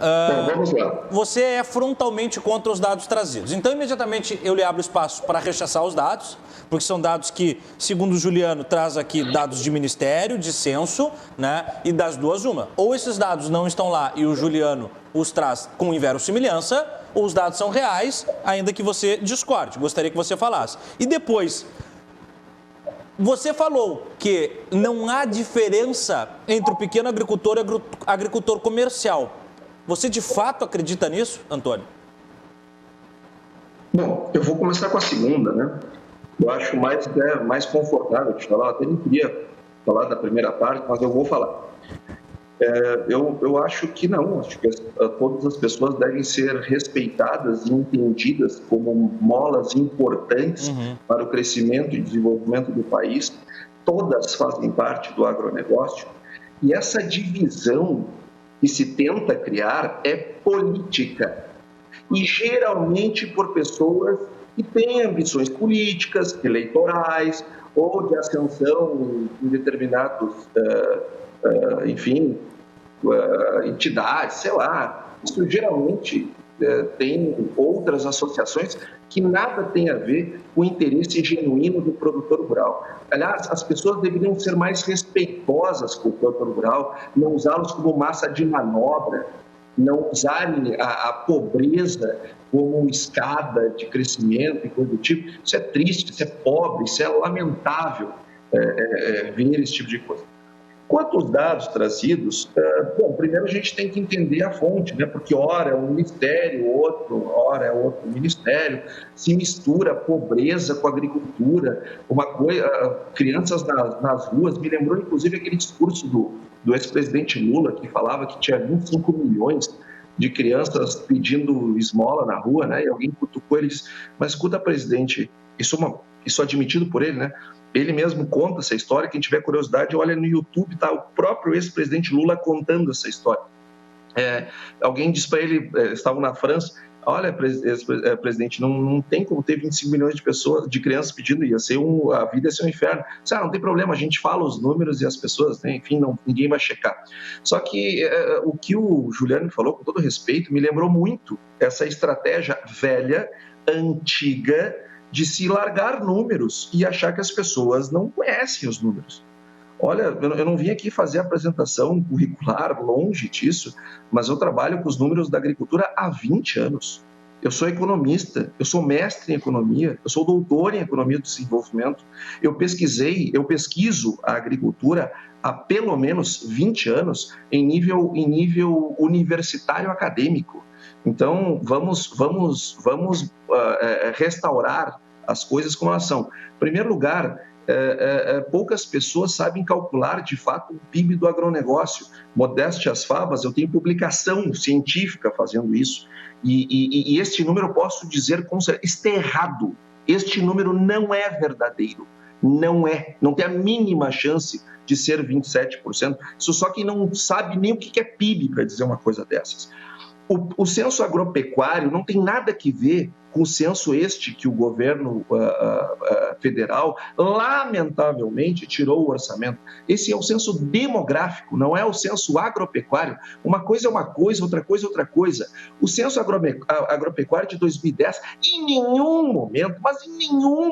vamos lá. Você é frontalmente contra os dados trazidos. Então, imediatamente, eu lhe abro espaço para rechaçar os dados, porque são dados que, segundo o Juliano, traz aqui dados de ministério, de censo, e das duas uma. Ou esses dados não estão lá e o Juliano os traz com inverossimilhança, ou os dados são reais, ainda que você discorde. Gostaria que você falasse. E depois... Você falou que não há diferença entre o pequeno agricultor e o agricultor comercial. Você de fato acredita nisso, Antônio? Bom, eu vou começar com a segunda, Eu acho mais confortável de falar. Eu até não queria falar da primeira parte, mas eu vou falar. Eu acho que não. Acho que todas as pessoas devem ser respeitadas e entendidas como molas importantes para o crescimento e desenvolvimento do país. Todas fazem parte do agronegócio. E essa divisão que se tenta criar é política. E geralmente por pessoas que têm ambições políticas, eleitorais ou de ascensão em determinados... entidades, sei lá. Isso geralmente tem outras associações que nada tem a ver com o interesse genuíno do produtor rural. Aliás, as pessoas deveriam ser mais respeitosas com o produtor rural, não usá-los como massa de manobra, não usarem a pobreza como escada de crescimento e coisa do tipo. Isso é triste, isso é pobre, isso é lamentável ver esse tipo de coisa. Quanto aos dados trazidos, bom, primeiro a gente tem que entender a fonte, né? Porque ora é um ministério, ora é outro ministério, se mistura pobreza com agricultura, crianças nas ruas. Me lembrou inclusive aquele discurso do ex-presidente Lula, que falava que tinha 25 milhões de crianças pedindo esmola na rua, né? E alguém cutucou eles, mas escuta, presidente, isso admitido por ele, né? Ele mesmo conta essa história. Quem tiver curiosidade, olha no YouTube, tá o próprio ex-presidente Lula contando essa história. Alguém disse para ele, estavam na França, olha, presidente, não tem como ter 25 milhões de crianças pedindo, a vida ia ser um inferno. Não tem problema, a gente fala os números e as pessoas, né, enfim, ninguém vai checar. Só que o que o Juliano falou, com todo respeito, me lembrou muito essa estratégia velha, antiga, de se largar números e achar que as pessoas não conhecem os números. Olha, eu não vim aqui fazer apresentação curricular, longe disso, mas eu trabalho com os números da agricultura há 20 anos. Eu sou economista, eu sou mestre em economia, eu sou doutor em economia do desenvolvimento. Eu pesquiso a agricultura há pelo menos 20 anos em nível universitário acadêmico. Então, vamos restaurar as coisas como elas são. Em primeiro lugar, poucas pessoas sabem calcular, de fato, o PIB do agronegócio. Modéstia às favas, eu tenho publicação científica fazendo isso. E este número, eu posso dizer com certeza, está errado. Este número não é verdadeiro. Não tem a mínima chance de ser 27%. Isso só quem não sabe nem o que é PIB para dizer uma coisa dessas. O censo agropecuário não tem nada que ver com o censo que o governo federal, lamentavelmente, tirou o orçamento. Esse é o censo demográfico, não é o censo agropecuário. Uma coisa é uma coisa, outra coisa é outra coisa. O censo agropecuário de 2010, em nenhum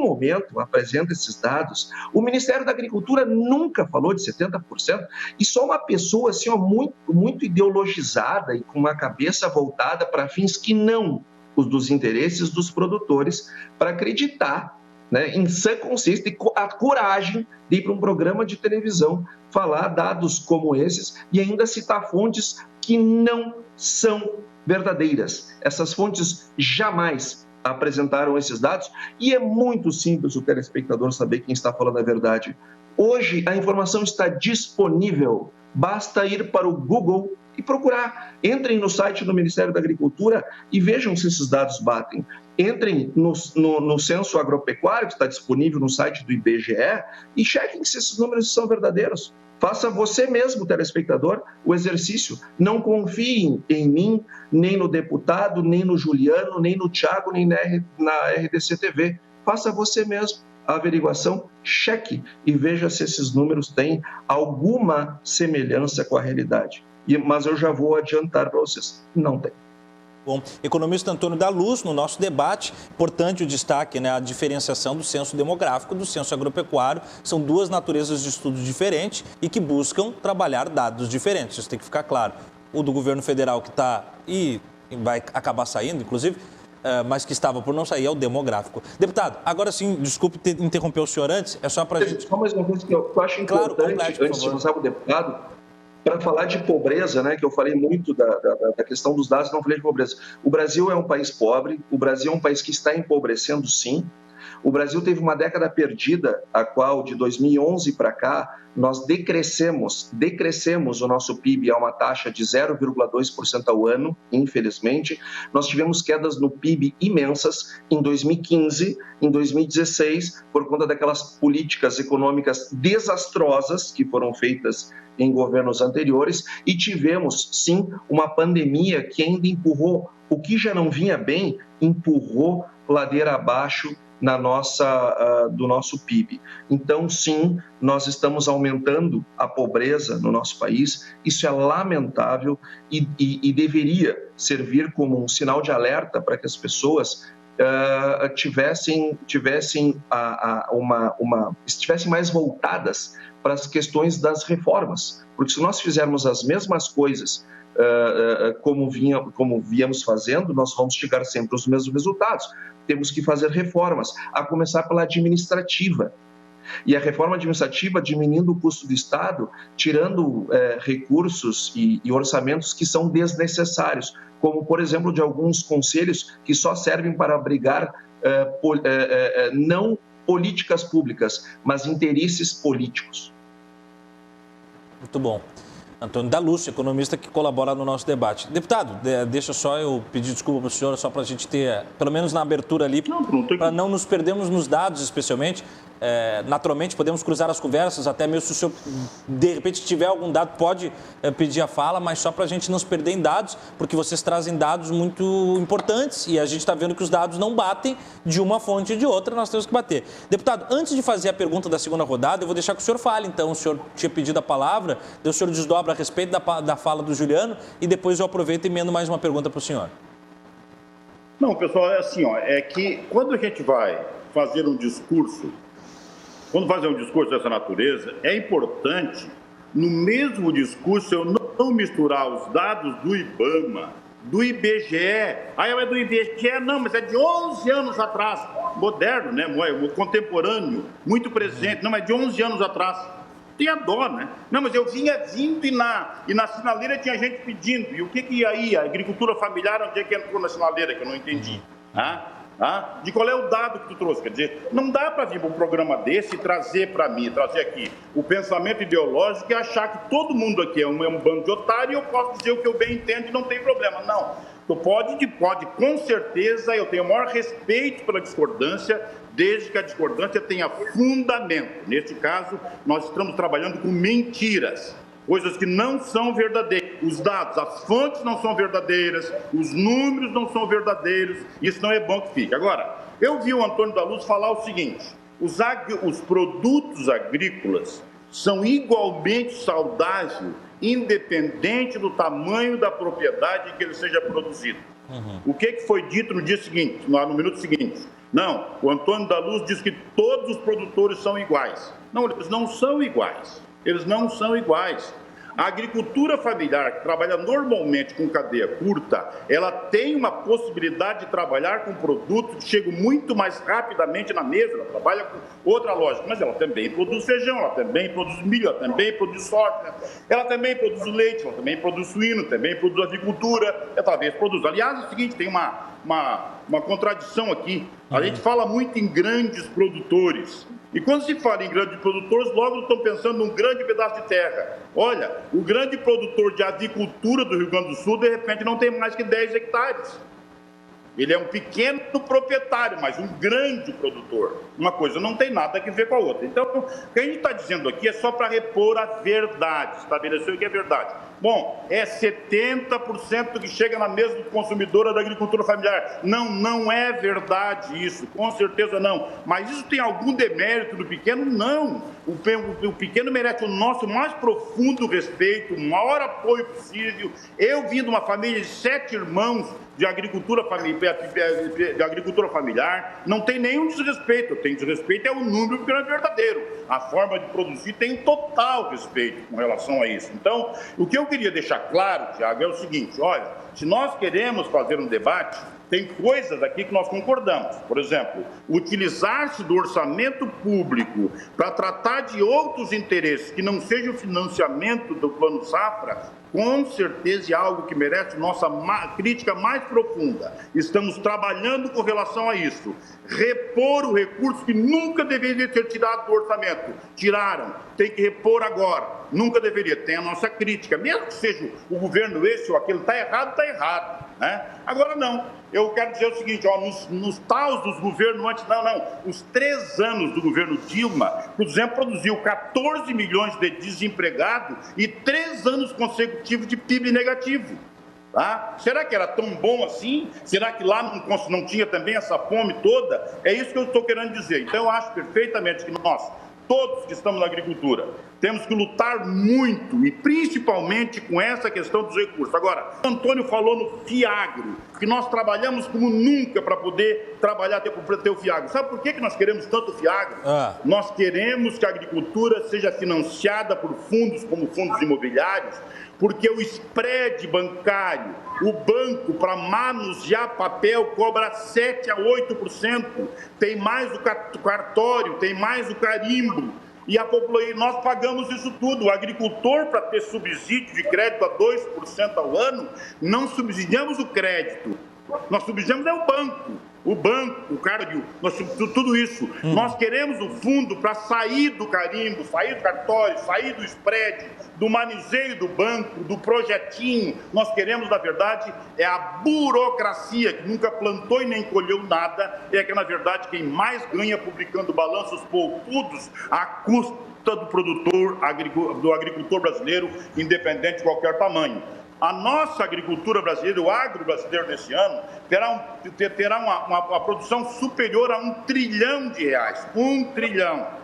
momento apresenta esses dados. O Ministério da Agricultura nunca falou de 70%, e só uma pessoa assim, muito, muito ideologizada e com uma cabeça voltada para fins que não os dos interesses dos produtores, para acreditar, né, em sã consciência, e a coragem de ir para um programa de televisão falar dados como esses e ainda citar fontes que não são verdadeiras. Essas fontes jamais apresentaram esses dados, e é muito simples o telespectador saber quem está falando a verdade. Hoje a informação está disponível, basta ir para o Google e procurar. Entrem no site do Ministério da Agricultura e vejam se esses dados batem. Entrem no censo agropecuário, que está disponível no site do IBGE, e chequem se esses números são verdadeiros. Faça você mesmo, telespectador, o exercício. Não confiem em mim, nem no deputado, nem no Juliano, nem no Thiago, nem na RDC TV. Faça você mesmo a averiguação, cheque e veja se esses números têm alguma semelhança com a realidade. Mas eu já vou adiantar para vocês, não tem. Bom, economista Antônio da Luz, no nosso debate, importante o destaque, né, a diferenciação do censo demográfico do censo agropecuário. São duas naturezas de estudo diferentes e que buscam trabalhar dados diferentes, isso tem que ficar claro. O do governo federal que está e vai acabar saindo, inclusive, mas que estava por não sair, é o demográfico. Deputado, agora sim, desculpe interromper o senhor antes, é só para a gente... Só mais uma coisa que eu acho importante, antes de passar para o deputado, para falar de pobreza, né, que eu falei muito da questão dos dados, não falei de pobreza. O Brasil é um país pobre, o Brasil é um país que está empobrecendo, sim. O Brasil teve uma década perdida, a qual, de 2011 para cá, nós decrescemos o nosso PIB a uma taxa de 0,2% ao ano, infelizmente. Nós tivemos quedas no PIB imensas em 2015, em 2016, por conta daquelas políticas econômicas desastrosas que foram feitas em governos anteriores, e tivemos, sim, uma pandemia que ainda empurrou, o que já não vinha bem, empurrou ladeira abaixo do nosso PIB. Então, sim, nós estamos aumentando a pobreza no nosso país. Isso é lamentável e deveria servir como um sinal de alerta para que as pessoas estivessem mais voltadas para as questões das reformas. Porque se nós fizermos as mesmas coisas como víamos fazendo, nós vamos chegar sempre aos mesmos resultados. Temos que fazer reformas, a começar pela administrativa. E a reforma administrativa diminuindo o custo do Estado, tirando recursos e orçamentos que são desnecessários, como, por exemplo, de alguns conselhos que só servem para abrigar não políticas públicas, mas interesses políticos. Muito bom. Antônio da Lúcia, economista que colabora no nosso debate. Deputado, deixa só eu pedir desculpa para o senhor, só para a gente ter, pelo menos na abertura ali, para não nos perdermos nos dados, especialmente. Naturalmente, podemos cruzar as conversas, até mesmo se o senhor, de repente, tiver algum dado, pode pedir a fala, mas só para a gente não se perder em dados, porque vocês trazem dados muito importantes e a gente está vendo que os dados não batem de uma fonte e de outra, nós temos que bater. Deputado, antes de fazer a pergunta da segunda rodada, eu vou deixar que o senhor fale, então, o senhor tinha pedido a palavra, o senhor desdobra a respeito da fala do Juliano e depois eu aproveito e emendo mais uma pergunta para o senhor. Não, pessoal, é assim, é que quando a gente vai fazer um discurso, dessa natureza, é importante, no mesmo discurso, eu não misturar os dados do IBAMA, do IBGE. É do IBGE, não, mas é de 11 anos atrás. Moderno, né? Contemporâneo, muito presente. Não, mas de 11 anos atrás. Tem a dó, né? Não, mas eu vinha vindo e na sinaleira tinha gente pedindo. E o que ia aí? A agricultura familiar, onde é que entrou na sinaleira, que eu não entendi. De qual é o dado que tu trouxe? Quer dizer, não dá para vir para um programa desse e trazer para mim, trazer aqui o pensamento ideológico e achar que todo mundo aqui é um bando de otário e eu posso dizer o que eu bem entendo e não tem problema. Não. Tu pode, com certeza, eu tenho o maior respeito pela discordância, desde que a discordância tenha fundamento. Neste caso, nós estamos trabalhando com mentiras. Coisas que não são verdadeiras. Os dados, as fontes não são verdadeiras, os números não são verdadeiros, isso não é bom que fique. Agora, eu vi o Antônio da Luz falar o seguinte, os produtos agrícolas são igualmente saudáveis, independente do tamanho da propriedade em que ele seja produzido. O que foi dito no dia seguinte, no minuto seguinte? Não, o Antônio da Luz diz que todos os produtores são iguais. Não, eles não são iguais. Eles não são iguais. A agricultura familiar, que trabalha normalmente com cadeia curta, ela tem uma possibilidade de trabalhar com produtos que chegam muito mais rapidamente na mesa, ela trabalha com outra lógica, mas ela também produz feijão, ela também produz milho, ela também produz soja, ela também produz leite, ela também produz suíno, também produz agricultura, ela talvez produz. Aliás, é o seguinte, tem uma contradição aqui. A gente fala muito em grandes produtores. E quando se fala em grandes produtores, logo estão pensando num grande pedaço de terra. Olha, o grande produtor de avicultura do Rio Grande do Sul, de repente, não tem mais que 10 hectares. Ele é um pequeno proprietário, mas um grande produtor. Uma coisa não tem nada a ver com a outra. Então, o que a gente está dizendo aqui é só para repor a verdade, estabelecer o que é verdade. Bom, é 70% que chega na mesa do consumidor da agricultura familiar. Não é verdade isso, com certeza não. Mas isso tem algum demérito do pequeno? Não. O pequeno merece o nosso mais profundo respeito, o maior apoio possível. Eu vim de uma família de 7 irmãos de agricultura familiar, não tem nenhum desrespeito. Eu tenho desrespeito é o número que não é verdadeiro. A forma de produzir tem total respeito com relação a isso. Então, o que eu queria deixar claro, Tiago, é o seguinte, olha, se nós queremos fazer um debate, tem coisas aqui que nós concordamos. Por exemplo, utilizar-se do orçamento público para tratar de outros interesses que não seja o financiamento do Plano Safra, com certeza é algo que merece nossa crítica mais profunda. Estamos trabalhando com relação a isso. Repor o recurso que nunca deveria ter tirado do orçamento. Tiraram, tem que repor agora. Nunca deveria. Tem a nossa crítica. Mesmo que seja o governo esse ou aquele, está errado. Né? Agora não. Eu quero dizer o seguinte, nos taus dos governos antes, os 3 anos do governo Dilma, por exemplo, produziu 14 milhões de desempregados e 3 anos consecutivos de PIB negativo. Tá? Será que era tão bom assim? Será que lá não tinha também essa fome toda? É isso que eu estou querendo dizer. Então, eu acho perfeitamente que nós, todos que estamos na agricultura, temos que lutar muito e principalmente com essa questão dos recursos. Agora, o Antônio falou no Fiagro, que nós trabalhamos como nunca para poder trabalhar para ter o Fiagro. Sabe por que nós queremos tanto o Fiagro? Nós queremos que a agricultura seja financiada por fundos como fundos imobiliários, porque o spread bancário, o banco para manusear papel cobra 7% a 8%, tem mais o cartório, tem mais o carimbo, e nós pagamos isso tudo. O agricultor, para ter subsídio de crédito a 2% ao ano, não subsidiamos o crédito, nós subsidiamos o banco, o cardio, tudo isso. Nós queremos o fundo para sair do carimbo, sair do cartório, sair do spread, do manuseio do banco, do projetinho. Nós queremos, na verdade, a burocracia, que nunca plantou e nem colheu nada, que, na verdade, quem mais ganha publicando balanços poupudos à custa do agricultor brasileiro, independente de qualquer tamanho. A nossa agricultura brasileira, o agro brasileiro nesse ano, terá uma produção superior a R$1 trilhão. 1 trilhão.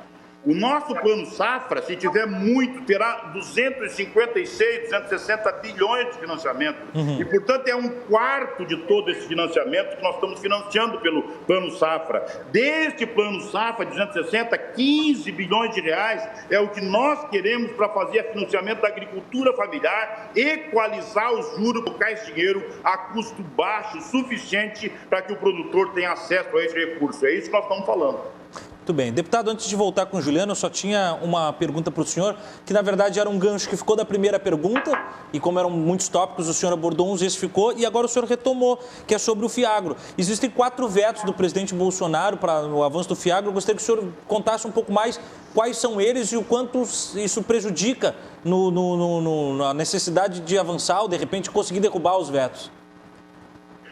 O nosso plano safra, se tiver muito, terá 256, 260 bilhões de financiamento. E, portanto, é 1/4 de todo esse financiamento que nós estamos financiando pelo plano safra. Deste plano safra de 260, 15 bilhões de reais é o que nós queremos para fazer o financiamento da agricultura familiar, equalizar os juros, colocar esse dinheiro a custo baixo, suficiente para que o produtor tenha acesso a esse recurso. É isso que nós estamos falando. Muito bem. Deputado, antes de voltar com o Juliano, eu só tinha uma pergunta para o senhor, que na verdade era um gancho que ficou da primeira pergunta, e como eram muitos tópicos, o senhor abordou uns, esse ficou, e agora o senhor retomou, que é sobre o Fiagro. Existem 4 vetos do presidente Bolsonaro para o avanço do Fiagro. Eu gostaria que o senhor contasse um pouco mais quais são eles e o quanto isso prejudica na necessidade de avançar ou, de repente, conseguir derrubar os vetos.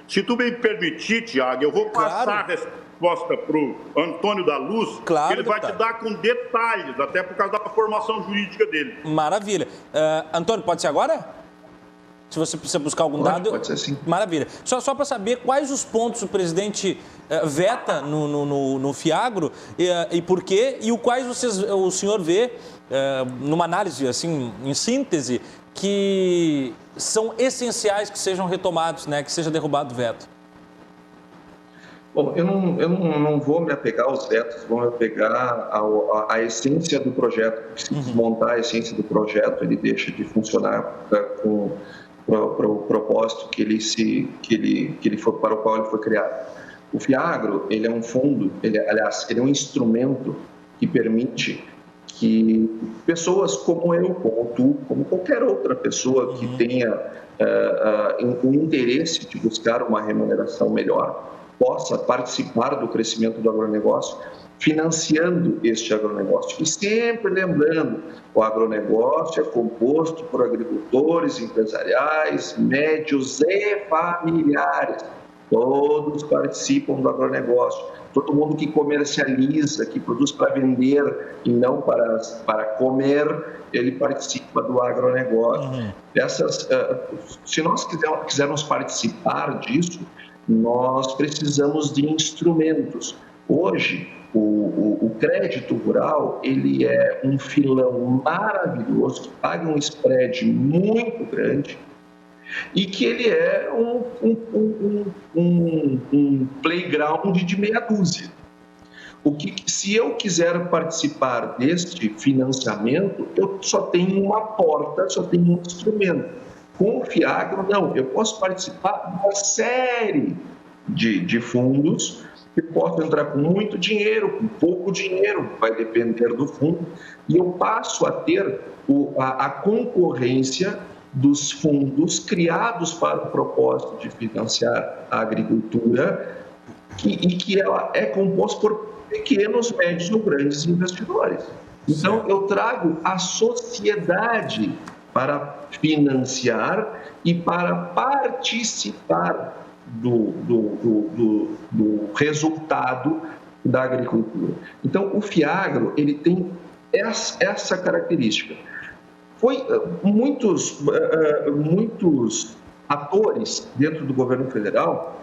Se tu me permitir, Tiago, eu vou passar a resposta para o Antônio da Luz, que ele vai te dar com detalhes, até por causa da formação jurídica dele. Maravilha. Antônio, pode ser agora? Se você precisa buscar algum dado... Pode ser sim. Maravilha. Só para saber quais os pontos o presidente veta no Fiagro e por quê, e quais o senhor vê, numa análise, assim, em síntese, que são essenciais que sejam retomados, né, que seja derrubado o veto. Bom, eu não vou me apegar aos vetos, vou me apegar à essência do projeto. Se desmontar a essência do projeto, ele deixa de funcionar com o propósito para o qual ele foi criado. O Fiagro, ele é um fundo, ele é um instrumento que permite que pessoas como eu, como tu, como qualquer outra pessoa que tenha um interesse de buscar uma remuneração melhor, possa participar do crescimento do agronegócio, financiando este agronegócio. E sempre lembrando, o agronegócio é composto por agricultores empresariais, médios e familiares. Todos participam do agronegócio. Todo mundo que comercializa, que produz para vender e não para comer, ele participa do agronegócio. Se nós quisermos participar disso, nós precisamos de instrumentos. Hoje, o crédito rural, ele é um filão maravilhoso, que paga um spread muito grande e que ele é um playground de meia dúzia. Se eu quiser participar deste financiamento, eu só tenho uma porta, só tenho um instrumento. Com o Fiagro, não. Eu posso participar de uma série de fundos, que posso entrar com muito dinheiro, com pouco dinheiro, vai depender do fundo, e eu passo a ter a concorrência dos fundos criados para o propósito de financiar a agricultura e que ela é composta por pequenos, médios ou grandes investidores. Então, eu trago a sociedade para financiar e para participar do resultado da agricultura. Então, o Fiagro, ele tem essa característica. Muitos atores dentro do governo federal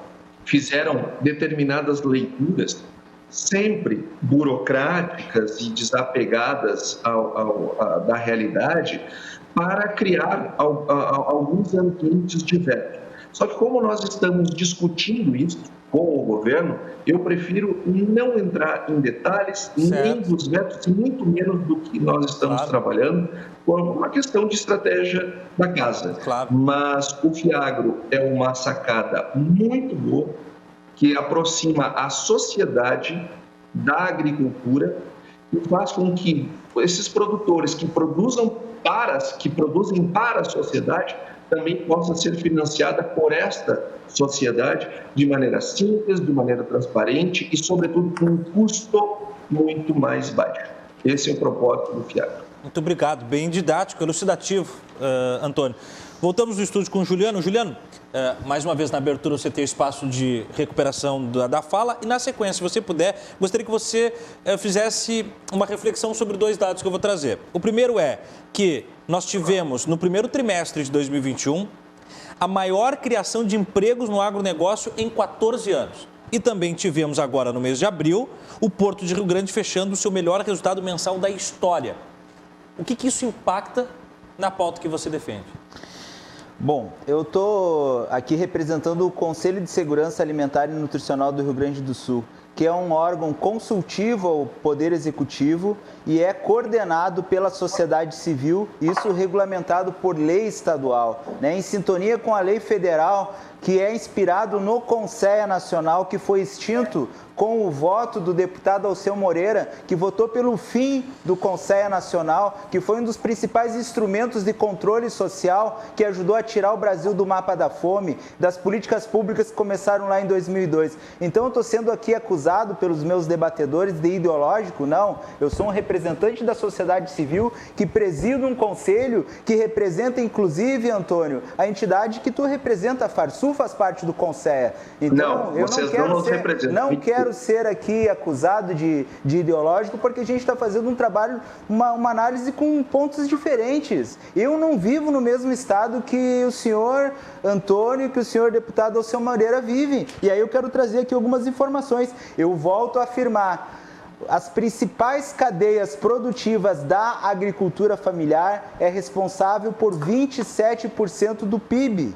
fizeram determinadas leituras sempre burocráticas e desapegadas da realidade para criar alguns ambientes de veto. Só que como nós estamos discutindo isso com o governo, eu prefiro não entrar em detalhes, nem dos vetos, e muito menos do que nós estamos trabalhando, por uma questão de estratégia da casa. Mas o FIAGRO é uma sacada muito boa, que aproxima a sociedade da agricultura e faz com que esses produtores que produzem para a sociedade também possa ser financiada por esta sociedade de maneira simples, de maneira transparente e, sobretudo, com um custo muito mais baixo. Esse é o propósito do FIAGRO. Muito obrigado. Bem didático, elucidativo, Antônio. Voltamos no estúdio com o Juliano. Juliano, mais uma vez na abertura você tem o espaço de recuperação da fala e na sequência, se você puder, gostaria que você fizesse uma reflexão sobre 2 dados que eu vou trazer. O primeiro é que nós tivemos no primeiro trimestre de 2021 a maior criação de empregos no agronegócio em 14 anos. E também tivemos agora no mês de abril o Porto de Rio Grande fechando o seu melhor resultado mensal da história. O que isso impacta na pauta que você defende? Bom, eu estou aqui representando o Conselho de Segurança Alimentar e Nutricional do Rio Grande do Sul, que é um órgão consultivo ao Poder Executivo e é coordenado pela sociedade civil, isso regulamentado por lei estadual, em sintonia com a lei federal, que é inspirado no Conselho Nacional, que foi extinto com o voto do deputado Alceu Moreira, que votou pelo fim do Conselho Nacional, que foi um dos principais instrumentos de controle social que ajudou a tirar o Brasil do mapa da fome, das políticas públicas que começaram lá em 2002. Então eu estou sendo aqui acusado pelos meus debatedores de ideológico? Não, eu sou um representante da sociedade civil que presido um conselho que representa, inclusive, Antônio, a entidade que tu representa, a Farsul faz parte do Conselho. Então, eu não quero ser aqui acusado de ideológico, porque a gente está fazendo um trabalho, uma análise com pontos diferentes. Eu não vivo no mesmo estado que o senhor Antônio e que o senhor deputado Alceu Moreira vive. E aí eu quero trazer aqui algumas informações. Eu volto a afirmar. As principais cadeias produtivas da agricultura familiar é responsável por 27% do PIB.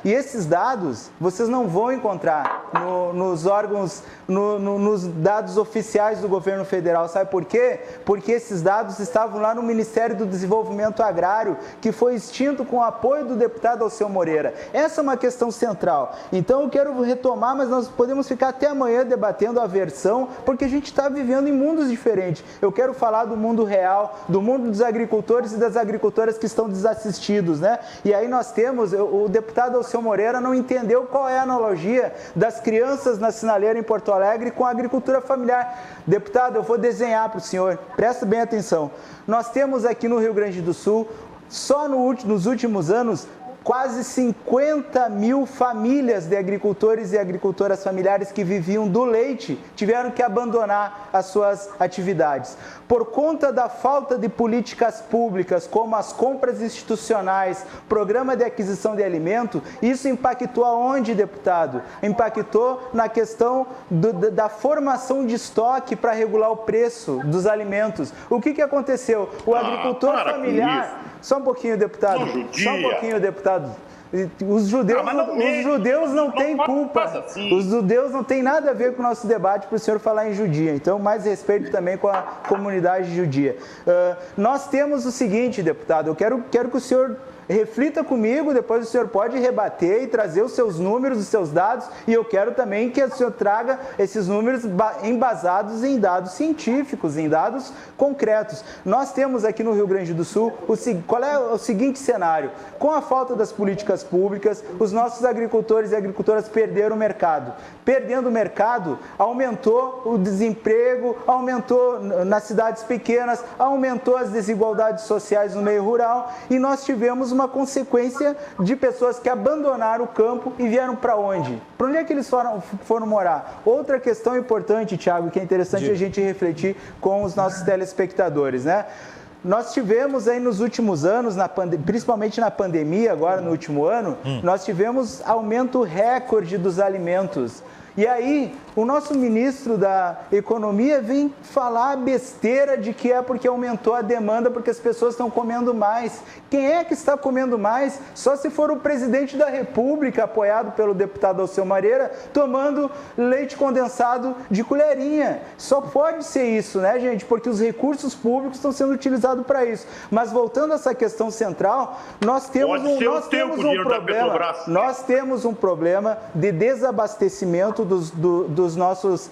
E esses dados vocês não vão encontrar nos órgãos, nos dados oficiais do governo federal. Sabe por quê? Porque esses dados estavam lá no Ministério do Desenvolvimento Agrário, que foi extinto com o apoio do deputado Alceu Moreira. Essa é uma questão central. Então eu quero retomar, mas nós podemos ficar até amanhã debatendo a versão, porque a gente está vivendo em mundos diferentes. Eu quero falar do mundo real, do mundo dos agricultores e das agricultoras que estão desassistidos. E aí nós temos o deputado Alceu Moreira não entendeu qual é a analogia das crianças na sinaleira em Porto Alegre com a agricultura familiar. Deputado, eu vou desenhar para o senhor, presta bem atenção. Nós temos aqui no Rio Grande do Sul, só nos últimos anos, quase 50 mil famílias de agricultores e agricultoras familiares que viviam do leite tiveram que abandonar as suas atividades. Por conta da falta de políticas públicas, como as compras institucionais, programa de aquisição de alimento, isso impactou aonde, deputado? Impactou na questão da formação de estoque para regular o preço dos alimentos. O que aconteceu? O agricultor familiar... Só um pouquinho, deputado. Só um pouquinho, deputado. Os judeus não têm culpa. Os judeus não têm nada a ver com o nosso debate para o senhor falar em judia. Então, mais respeito também com a comunidade judia. Nós temos o seguinte, deputado, eu quero que o senhor reflita comigo, depois o senhor pode rebater e trazer os seus números, os seus dados, e eu quero também que o senhor traga esses números embasados em dados científicos, em dados concretos. Nós temos aqui no Rio Grande do Sul, qual é o seguinte cenário? Com a falta das políticas públicas, os nossos agricultores e agricultoras perderam o mercado. Perdendo o mercado, aumentou o desemprego, aumentou nas cidades pequenas, aumentou as desigualdades sociais no meio rural, e nós tivemos uma consequência de pessoas que abandonaram o campo e vieram para onde? Para onde é que eles foram morar? Outra questão importante, Thiago, que é interessante a gente refletir com os nossos telespectadores, nós tivemos aí nos últimos anos, principalmente na pandemia, agora no último ano, nós tivemos aumento recorde dos alimentos. E aí, o nosso ministro da Economia vem falar besteira de que é porque aumentou a demanda, porque as pessoas estão comendo mais. Quem é que está comendo mais? Só se for o presidente da República, apoiado pelo deputado Alceu Moreira, tomando leite condensado de colherinha. Só pode ser isso, né, gente? Porque os recursos públicos estão sendo utilizados para isso. Mas voltando a essa questão central, nós temos um problema de desabastecimento dos nossos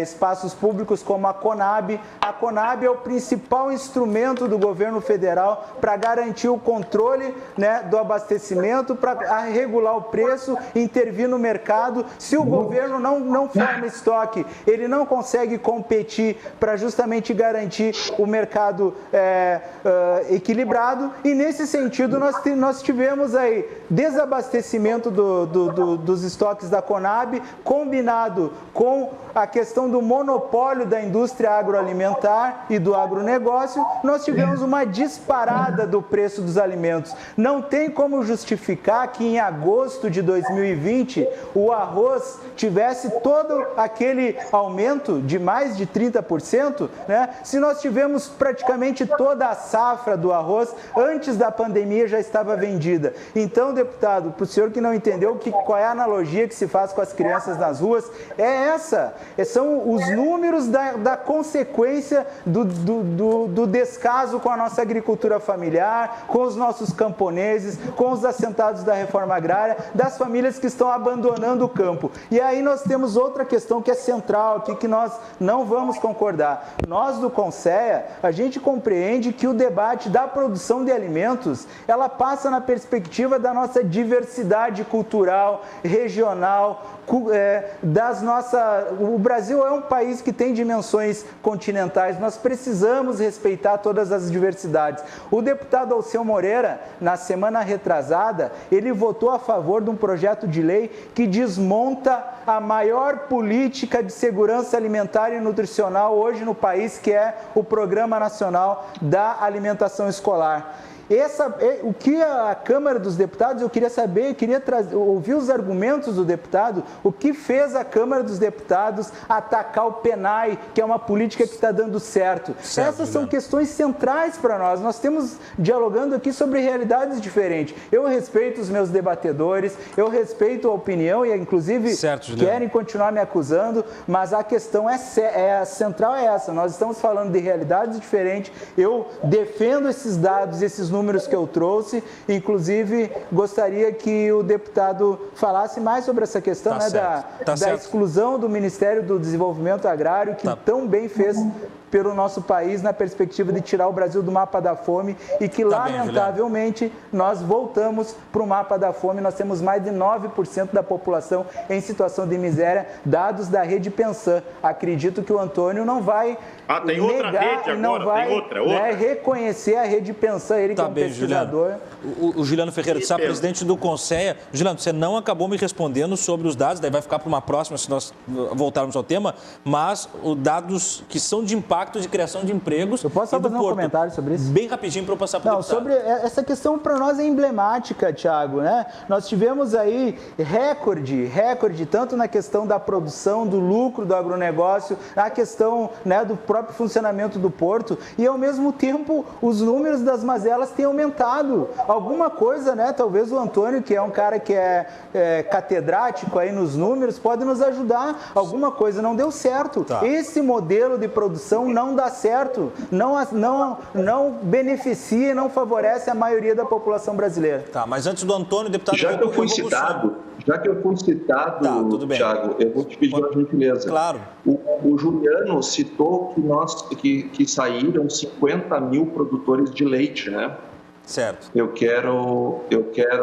espaços públicos, como a Conab. A Conab é o principal instrumento do governo federal para garantir o controle, né, do abastecimento, para regular o preço, intervir no mercado. Se o governo não forma estoque, ele não consegue competir para justamente garantir o mercado equilibrado. E nesse sentido nós tivemos aí desabastecimento dos estoques da Conab, combinado com a questão do monopólio da indústria agroalimentar e do agronegócio, nós tivemos uma disparada do preço dos alimentos. Não tem como justificar que em agosto de 2020 o arroz tivesse todo aquele aumento de mais de 30%, né? Se nós tivemos praticamente toda a safra do arroz antes da pandemia já estava vendida. Então, deputado, para o senhor que não entendeu qual é a analogia que se faz com as crianças nas ruas, é essa. São os números da consequência do descaso com a nossa agricultura familiar, com os nossos camponeses, com os assentados da reforma agrária, das famílias que estão abandonando o campo. E aí nós temos outra questão que é central aqui, que nós não vamos concordar. Nós do Conceia, a gente compreende que o debate da produção de alimentos, ela passa na perspectiva da nossa diversidade cultural, regional, o Brasil é um país que tem dimensões continentais, nós precisamos respeitar todas as diversidades. O deputado Alceu Moreira, na semana retrasada, ele votou a favor de um projeto de lei que desmonta a maior política de segurança alimentar e nutricional hoje no país, que é o Programa Nacional da Alimentação Escolar. O que a Câmara dos Deputados, eu queria saber, ouvir os argumentos do deputado, o que fez a Câmara dos Deputados atacar o PENAI, que é uma política que está dando certo. Essas são questões centrais para nós. Nós temos dialogando aqui sobre realidades diferentes. Eu respeito os meus debatedores, eu respeito a opinião e, inclusive, querem continuar me acusando, mas a questão central é essa. Nós estamos falando de realidades diferentes. Eu defendo esses dados, esses números que eu trouxe, inclusive gostaria que o deputado falasse mais sobre essa questão da exclusão do Ministério do Desenvolvimento Agrário, que tão bem fez pelo nosso país na perspectiva de tirar o Brasil do mapa da fome e que, lamentavelmente, nós voltamos para o mapa da fome. Nós temos mais de 9% da população em situação de miséria, dados da Rede Pensan. Acredito que o Antônio não vai negar e não vai reconhecer a Rede Pensan, ele que é um pesquisador. O Juliano Ferreira de Sá, presidente do Conceia. Juliano, você não acabou me respondendo sobre os dados, daí vai ficar para uma próxima se nós voltarmos ao tema, mas os dados que são de impacto de criação de empregos. Eu posso só fazer um comentário sobre isso? Bem rapidinho para eu passar para o deputado. Sobre essa questão para nós é emblemática, Thiago, né? Nós tivemos aí recorde, tanto na questão da produção, do lucro do agronegócio, na questão, né, do próprio funcionamento do porto e, ao mesmo tempo, os números das mazelas têm aumentado. Alguma coisa, né? Talvez o Antônio, que é um cara que é catedrático aí nos números, pode nos ajudar. Alguma coisa não deu certo. Esse modelo de produção não dá certo, não beneficia, não favorece a maioria da população brasileira. Mas antes do Antônio, deputado... Já que eu fui citado, Thiago, eu vou te pedir uma gentileza. Claro. O Juliano citou que saíram 50 mil produtores de leite, né? Certo. Eu quero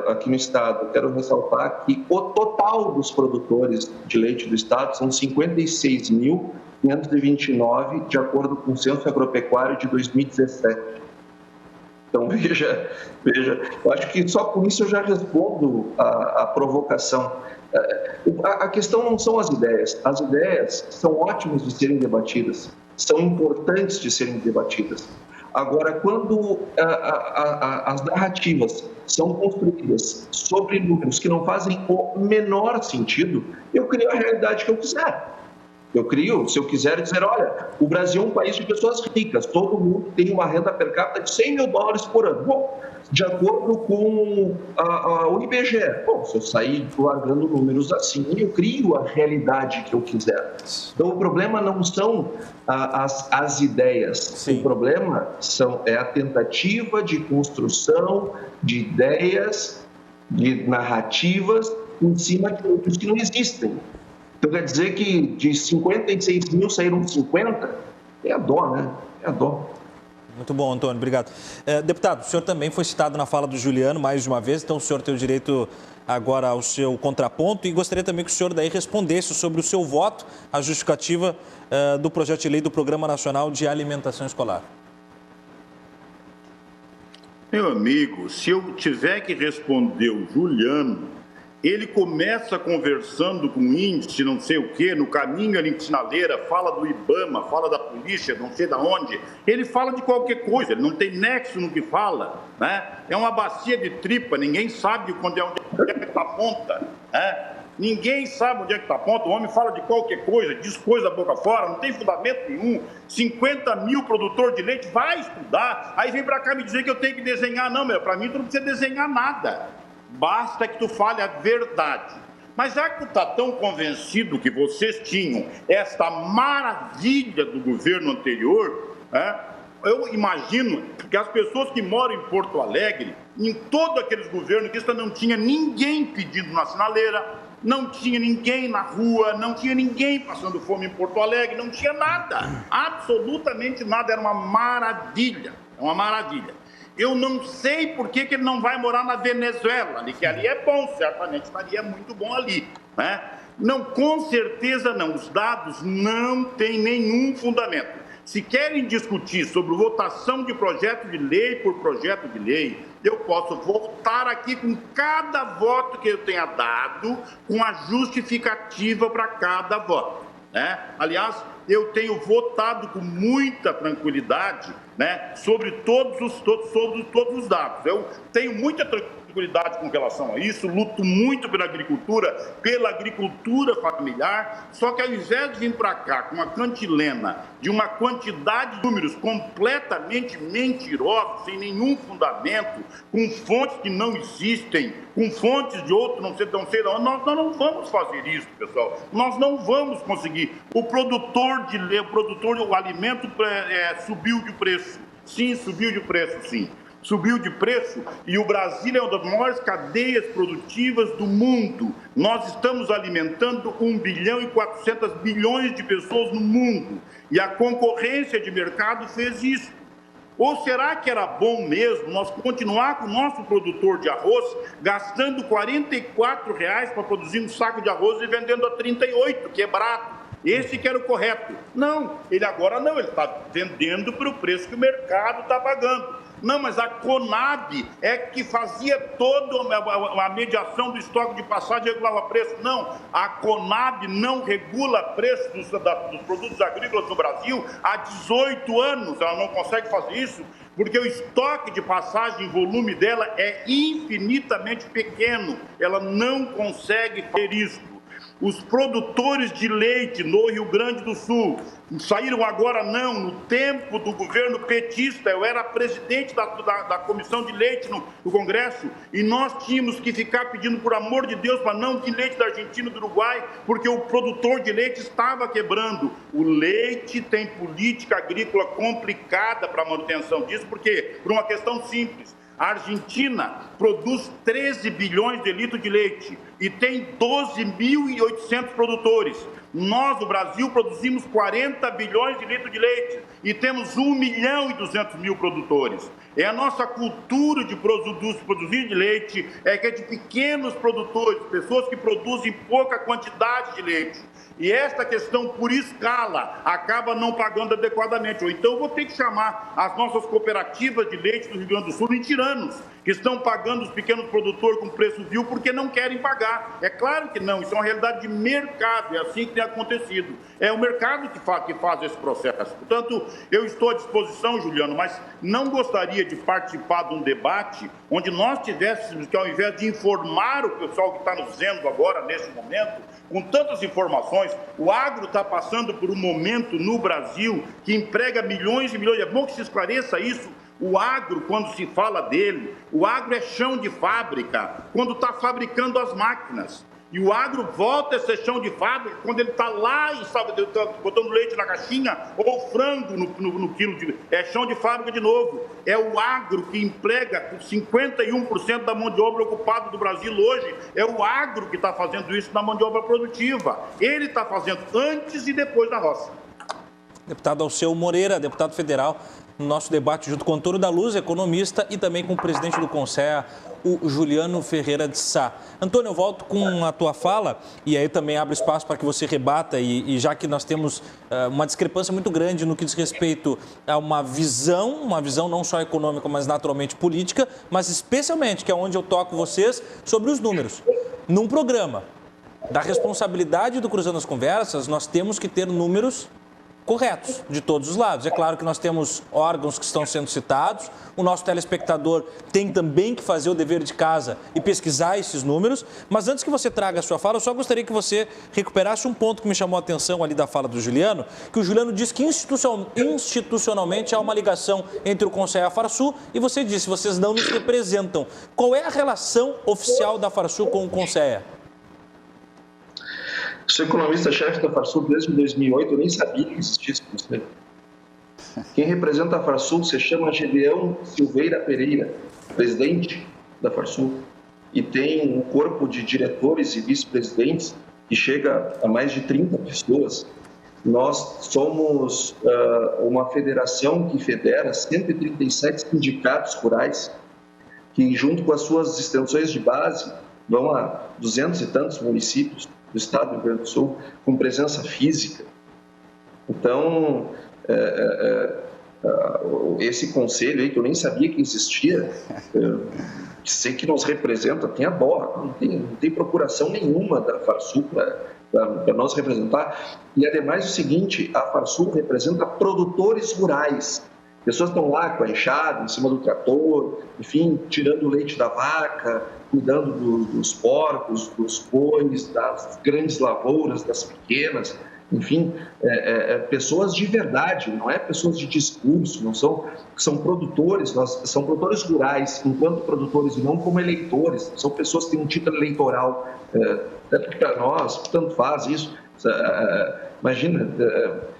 aqui no estado, quero ressaltar que o total dos produtores de leite do estado são 56.529, de acordo com o Censo Agropecuário de 2017. Então, veja, eu acho que só com isso eu já respondo a provocação. A questão não são as ideias são ótimas de serem debatidas, são importantes de serem debatidas. Agora, quando as narrativas são construídas sobre números que não fazem o menor sentido, eu crio a realidade que eu quiser. Se eu quiser dizer, olha, o Brasil é um país de pessoas ricas, todo mundo tem uma renda per capita de $100 mil por ano. Bom, de acordo com o IBGE. Bom, se eu sair largando números assim, eu crio a realidade que eu quiser. Então, o problema não são as ideias. Sim. O problema é a tentativa de construção de ideias, de narrativas em cima de números que não existem. Então, quer dizer que de 56 mil saíram 50? É a dó, né? É a dó. Muito bom, Antônio, obrigado. Deputado, o senhor também foi citado na fala do Juliano mais de uma vez, então o senhor tem o direito agora ao seu contraponto e gostaria também que o senhor daí respondesse sobre o seu voto à justificativa do projeto de lei do Programa Nacional de Alimentação Escolar. Meu amigo, se eu tiver que responder o Juliano, ele começa conversando com o índice, não sei o quê, no caminho ali em Sinaleira, fala do IBAMA, fala da polícia, não sei de onde. Ele fala de qualquer coisa, ele não tem nexo no que fala, né? É uma bacia de tripa, ninguém sabe onde é que está a ponta, né? Ninguém sabe onde é que está a ponta, o homem fala de qualquer coisa, diz coisa da boca fora, não tem fundamento nenhum. 50 mil produtores de leite, vai estudar, aí vem para cá me dizer que eu tenho que desenhar. Não, para mim tu não precisa desenhar nada. Basta que tu fale a verdade. Mas já que tu está tão convencido que vocês tinham esta maravilha do governo anterior, eu imagino que as pessoas que moram em Porto Alegre, em todos aqueles governos, não tinha ninguém pedindo na sinaleira, não tinha ninguém na rua, não tinha ninguém passando fome em Porto Alegre, não tinha nada, absolutamente nada, era uma maravilha, Eu não sei por que ele não vai morar na Venezuela, que ali é bom, certamente estaria muito bom ali, né? Não, com certeza não, os dados não têm nenhum fundamento. Se querem discutir sobre votação de projeto de lei por projeto de lei, eu posso voltar aqui com cada voto que eu tenha dado, com a justificativa para cada voto, né? Aliás, eu tenho votado com muita tranquilidade, né, sobre todos os dados. Eu tenho muita tranquilidade com relação a isso, luto muito pela agricultura familiar, só que ao invés de vir para cá com uma cantilena de uma quantidade de números completamente mentirosos, sem nenhum fundamento, com fontes que não existem, com fontes de outros não sei de onde, nós não vamos fazer isso, pessoal. Nós não vamos conseguir. O alimento subiu de preço. Sim, subiu de preço, sim. Subiu de preço e o Brasil é uma das maiores cadeias produtivas do mundo. Nós estamos alimentando 1 bilhão e 400 bilhões de pessoas no mundo e a concorrência de mercado fez isso. Ou será que era bom mesmo nós continuar com o nosso produtor de arroz gastando R$ 44 para produzir um saco de arroz e vendendo a 38, quebrado? Esse que era o correto. Não, ele agora não, ele está vendendo para o preço que o mercado está pagando. Não, mas a Conab é que fazia toda a mediação do estoque de passagem e regulava preço. Não, a Conab não regula preço dos produtos agrícolas no Brasil há 18 anos. Ela não consegue fazer isso porque o estoque de passagem, o volume dela é infinitamente pequeno. Ela não consegue fazer isso. Os produtores de leite no Rio Grande do Sul saíram agora não, no tempo do governo petista. Eu era presidente da comissão de leite no Congresso e nós tínhamos que ficar pedindo, por amor de Deus, para não de leite da Argentina e do Uruguai, porque o produtor de leite estava quebrando. O leite tem política agrícola complicada para a manutenção disso, porque por uma questão simples. A Argentina produz 13 bilhões de litros de leite e tem 12.800 produtores. Nós, no Brasil, produzimos 40 bilhões de litros de leite e temos 1.200.000 produtores. É a nossa cultura de produzir de leite, que é de pequenos produtores, pessoas que produzem pouca quantidade de leite. E esta questão, por escala, acaba não pagando adequadamente. Ou então eu vou ter que chamar as nossas cooperativas de leite do Rio Grande do Sul em tiranos que estão pagando os pequenos produtores com preço vil porque não querem pagar. É claro que não, isso é uma realidade de mercado, é assim que tem acontecido. É o mercado que faz esse processo. Portanto, eu estou à disposição, Juliano, mas não gostaria de participar de um debate onde nós tivéssemos que, ao invés de informar o pessoal que está nos vendo agora, nesse momento, com tantas informações, o agro está passando por um momento no Brasil que emprega milhões e milhões. É bom que se esclareça isso. O agro, quando se fala dele, o agro é chão de fábrica, quando está fabricando as máquinas. E o agro volta a ser chão de fábrica quando ele está lá e está botando leite na caixinha ou frango no quilo. É chão de fábrica de novo. É o agro que emprega 51% da mão de obra ocupada do Brasil hoje. É o agro que está fazendo isso na mão de obra produtiva. Ele está fazendo antes e depois da roça. Deputado Alceu Moreira, deputado federal, no nosso debate junto com o Antônio da Luz, economista, e também com o presidente do CONSEA, o Juliano Ferreira de Sá. Antônio, eu volto com a tua fala e aí também abro espaço para que você rebata e já que nós temos uma discrepância muito grande no que diz respeito a uma visão não só econômica, mas naturalmente política, mas especialmente, que é onde eu toco vocês, sobre os números. Num programa da responsabilidade do Cruzando as Conversas, nós temos que ter números corretos, de todos os lados. É claro que nós temos órgãos que estão sendo citados, o nosso telespectador tem também que fazer o dever de casa e pesquisar esses números, mas antes que você traga a sua fala, eu só gostaria que você recuperasse um ponto que me chamou a atenção ali da fala do Juliano, que o Juliano disse que institucionalmente há uma ligação entre o CONSEA e a Farsul, e você disse, vocês não nos representam. Qual é a relação oficial da Farsul com o CONSEA? Sou economista-chefe da Farsul desde 2008, eu nem sabia que existia esse conselho. Quem representa a Farsul se chama Gedeão Silveira Pereira, presidente da Farsul, e tem um corpo de diretores e vice-presidentes que chega a mais de 30 pessoas. Nós somos uma federação que federa 137 sindicatos rurais, que junto com as suas extensões de base vão a 200 e tantos municípios do estado do Rio Grande do Sul, com presença física. Então, esse conselho aí, que eu nem sabia que existia, sei que nos representa, tem a dó, não tem procuração nenhuma da Farsul para nós representar. E, ademais, o seguinte, a Farsul representa produtores rurais. Pessoas estão lá com a enxada, em cima do trator, enfim, tirando o leite da vaca, cuidando dos porcos, dos bois, das grandes lavouras, das pequenas, enfim, pessoas de verdade, não é pessoas de discurso, não são produtores, são produtores rurais, enquanto produtores e não como eleitores, são pessoas que têm um título eleitoral, até porque para nós, tanto faz isso, imagina,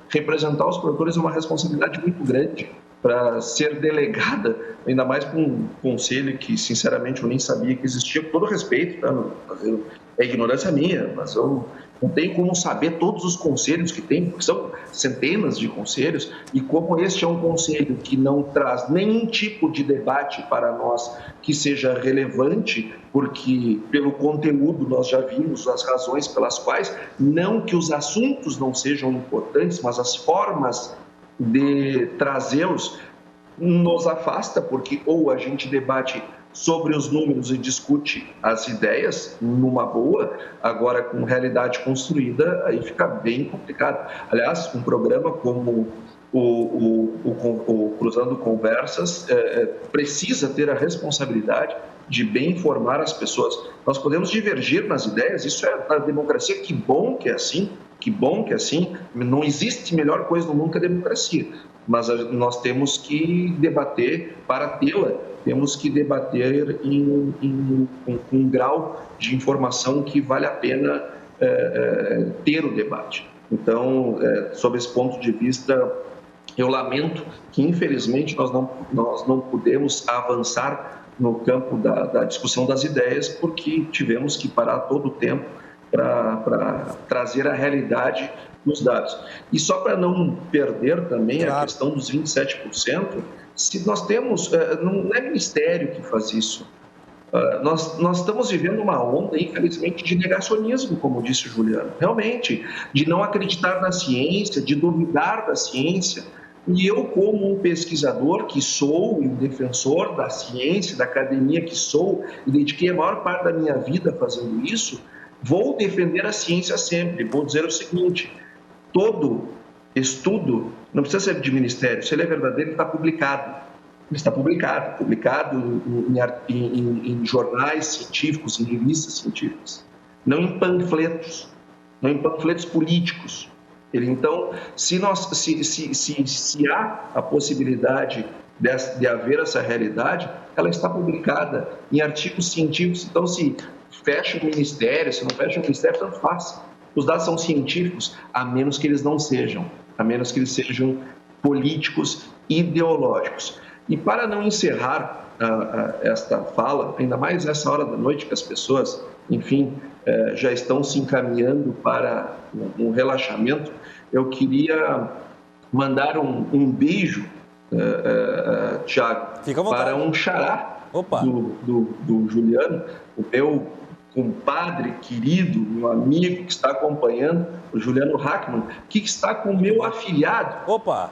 representar os produtores é uma responsabilidade muito grande. Para ser delegada, ainda mais para um conselho que, sinceramente, eu nem sabia que existia, com todo respeito, tá? É ignorância minha, mas eu não tenho como saber todos os conselhos que tem, porque são centenas de conselhos, e como este é um conselho que não traz nenhum tipo de debate para nós que seja relevante, porque pelo conteúdo nós já vimos as razões pelas quais, não que os assuntos não sejam importantes, mas as formas de trazê-los nos afasta, porque ou a gente debate sobre os números e discute as ideias numa boa, agora com realidade construída, aí fica bem complicado. Aliás, um programa como o Cruzando Conversas precisa ter a responsabilidade de bem informar as pessoas. Nós podemos divergir nas ideias, isso é a democracia, que bom que é assim, não existe melhor coisa no mundo que a democracia, mas nós temos que debater para tê-la, temos que debater em um grau de informação que vale a pena ter o debate. Então, sob esse ponto de vista, eu lamento que, infelizmente, nós não pudemos avançar no campo da discussão das ideias, porque tivemos que parar todo o tempo para trazer a realidade dos dados. E só para não perder também a questão dos 27%, se nós temos, não é ministério que faz isso, nós estamos vivendo uma onda, infelizmente, de negacionismo, como disse o Juliano, realmente, de não acreditar na ciência, de duvidar da ciência. E eu, como um pesquisador que sou, um defensor da ciência, da academia que sou, e dediquei a maior parte da minha vida fazendo isso, vou defender a ciência sempre. Vou dizer o seguinte: todo estudo não precisa ser de ministério, se ele é verdadeiro, ele está publicado. Ele está publicado em jornais científicos, em revistas científicas, não em panfletos políticos. Então, se há a possibilidade de haver essa realidade, ela está publicada em artigos científicos. Então, se fecha o ministério, se não fecha o ministério, tanto faz. Os dados são científicos, a menos que eles não sejam, políticos, ideológicos. E para não encerrar esta fala, ainda mais nessa hora da noite que as pessoas, enfim, já estão se encaminhando para um relaxamento, eu queria mandar um beijo, Tiago, para um xará do Juliano, o meu compadre querido, meu amigo que está acompanhando, o Juliano Hackman, que está com o meu afilhado,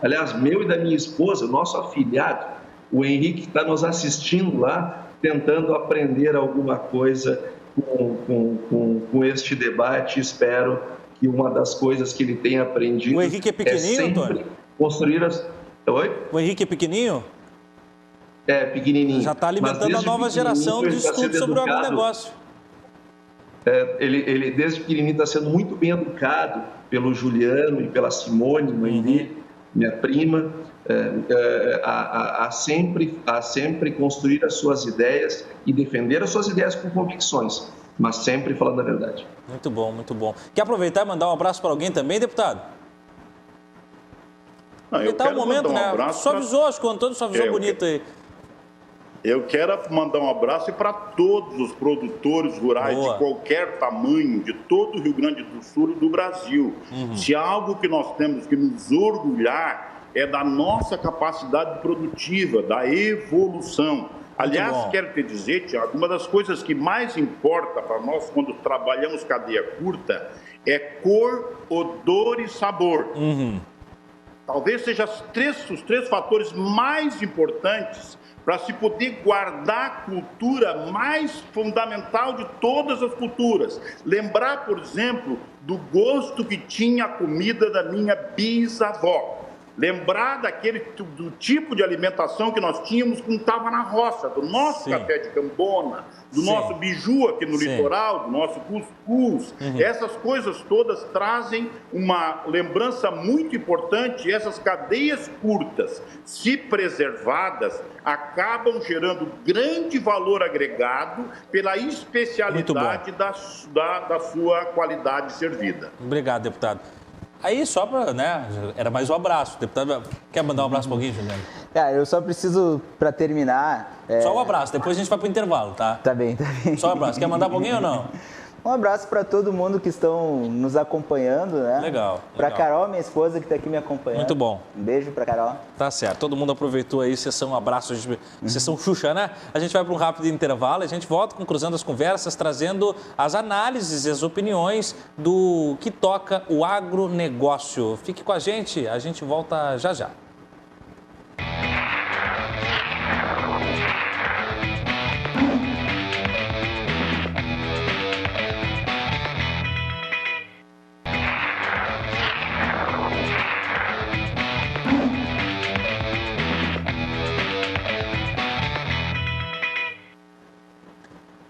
aliás, meu e da minha esposa, o nosso afilhado, o Henrique, que está nos assistindo lá, tentando aprender alguma coisa com este debate. Espero que uma das coisas que ele tem aprendido... O Henrique é pequenininho, Antônio? Construir as... Oi? O Henrique é pequenininho? É, pequenininho. Já está alimentando a nova geração de estudos sobre o agronegócio. Ele desde pequenininho está sendo muito bem educado pelo Juliano e pela Simone, mãe dele, minha prima, a sempre construir as suas ideias e defender as suas ideias com convicções, mas sempre falando a verdade. Muito bom, muito bom. Quer aproveitar e mandar um abraço para alguém também, deputado? Aproveitar o momento, né? Só avisou, acho que o Antônio só avisou bonito aí. Eu quero mandar um abraço para todos os produtores rurais de qualquer tamanho, de todo o Rio Grande do Sul e do Brasil. Se há algo que nós temos que nos orgulhar é da nossa capacidade produtiva, da evolução. Aliás, quero te dizer, Tiago, uma das coisas que mais importa para nós quando trabalhamos cadeia curta é cor, odor e sabor. Talvez sejam os três fatores mais importantes para se poder guardar a cultura mais fundamental de todas as culturas. Lembrar, por exemplo, do gosto que tinha a comida da minha bisavó. Lembrar do tipo de alimentação que nós tínhamos quando estava na roça, do nosso café de gambona, do nosso biju aqui no litoral, do nosso cuscuz. Essas coisas todas trazem uma lembrança muito importante. Essas cadeias curtas, se preservadas, acabam gerando grande valor agregado pela especialidade da sua qualidade servida. Obrigado, deputado. Aí só para, né, era mais um abraço. Deputado, quer mandar um abraço para alguém, Juliano? Eu só preciso, para terminar... Só um abraço, depois a gente vai para o intervalo, tá? Tá bem. Só um abraço. Quer mandar para alguém ou não? Um abraço para todo mundo que estão nos acompanhando, né? Legal. Para Carol, minha esposa, que está aqui me acompanhando. Muito bom. Um beijo para Carol. Tá certo. Todo mundo aproveitou aí, sessão abraços, sessão Xuxa, né? A gente vai para um rápido intervalo e a gente volta com Cruzando as Conversas, trazendo as análises e as opiniões do que toca o agronegócio. Fique com a gente volta já já.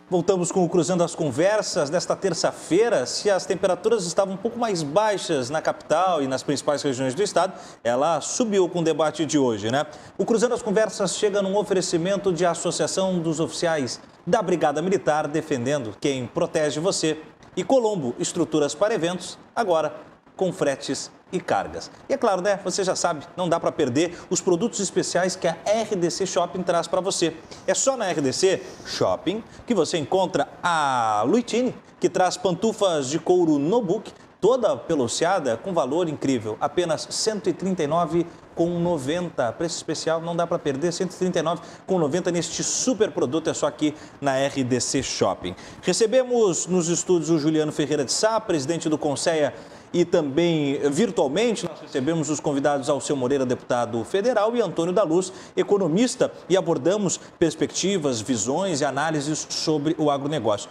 Voltamos com o Cruzando as Conversas desta terça-feira. Se as temperaturas estavam um pouco mais baixas na capital e nas principais regiões do estado, ela subiu com o debate de hoje, né? O Cruzando as Conversas chega num oferecimento de Associação dos Oficiais da Brigada Militar, defendendo quem protege você. E Colombo, estruturas para eventos, agora com fretes e cargas. E é claro, né? Você já sabe, não dá para perder os produtos especiais que a RDC Shopping traz para você. É só na RDC Shopping que você encontra a Luitini, que traz pantufas de couro Nobuck, toda peluciada com valor incrível, apenas R$ 139,90. Preço especial, não dá para perder, R$ 139,90 neste super produto, é só aqui na RDC Shopping. Recebemos nos estúdios o Juliano Ferreira de Sá, presidente do Conceia, e também virtualmente nós Recebemos os convidados Alceu Moreira, deputado federal, e Antônio da Luz, economista, e abordamos perspectivas, visões e análises sobre o agronegócio.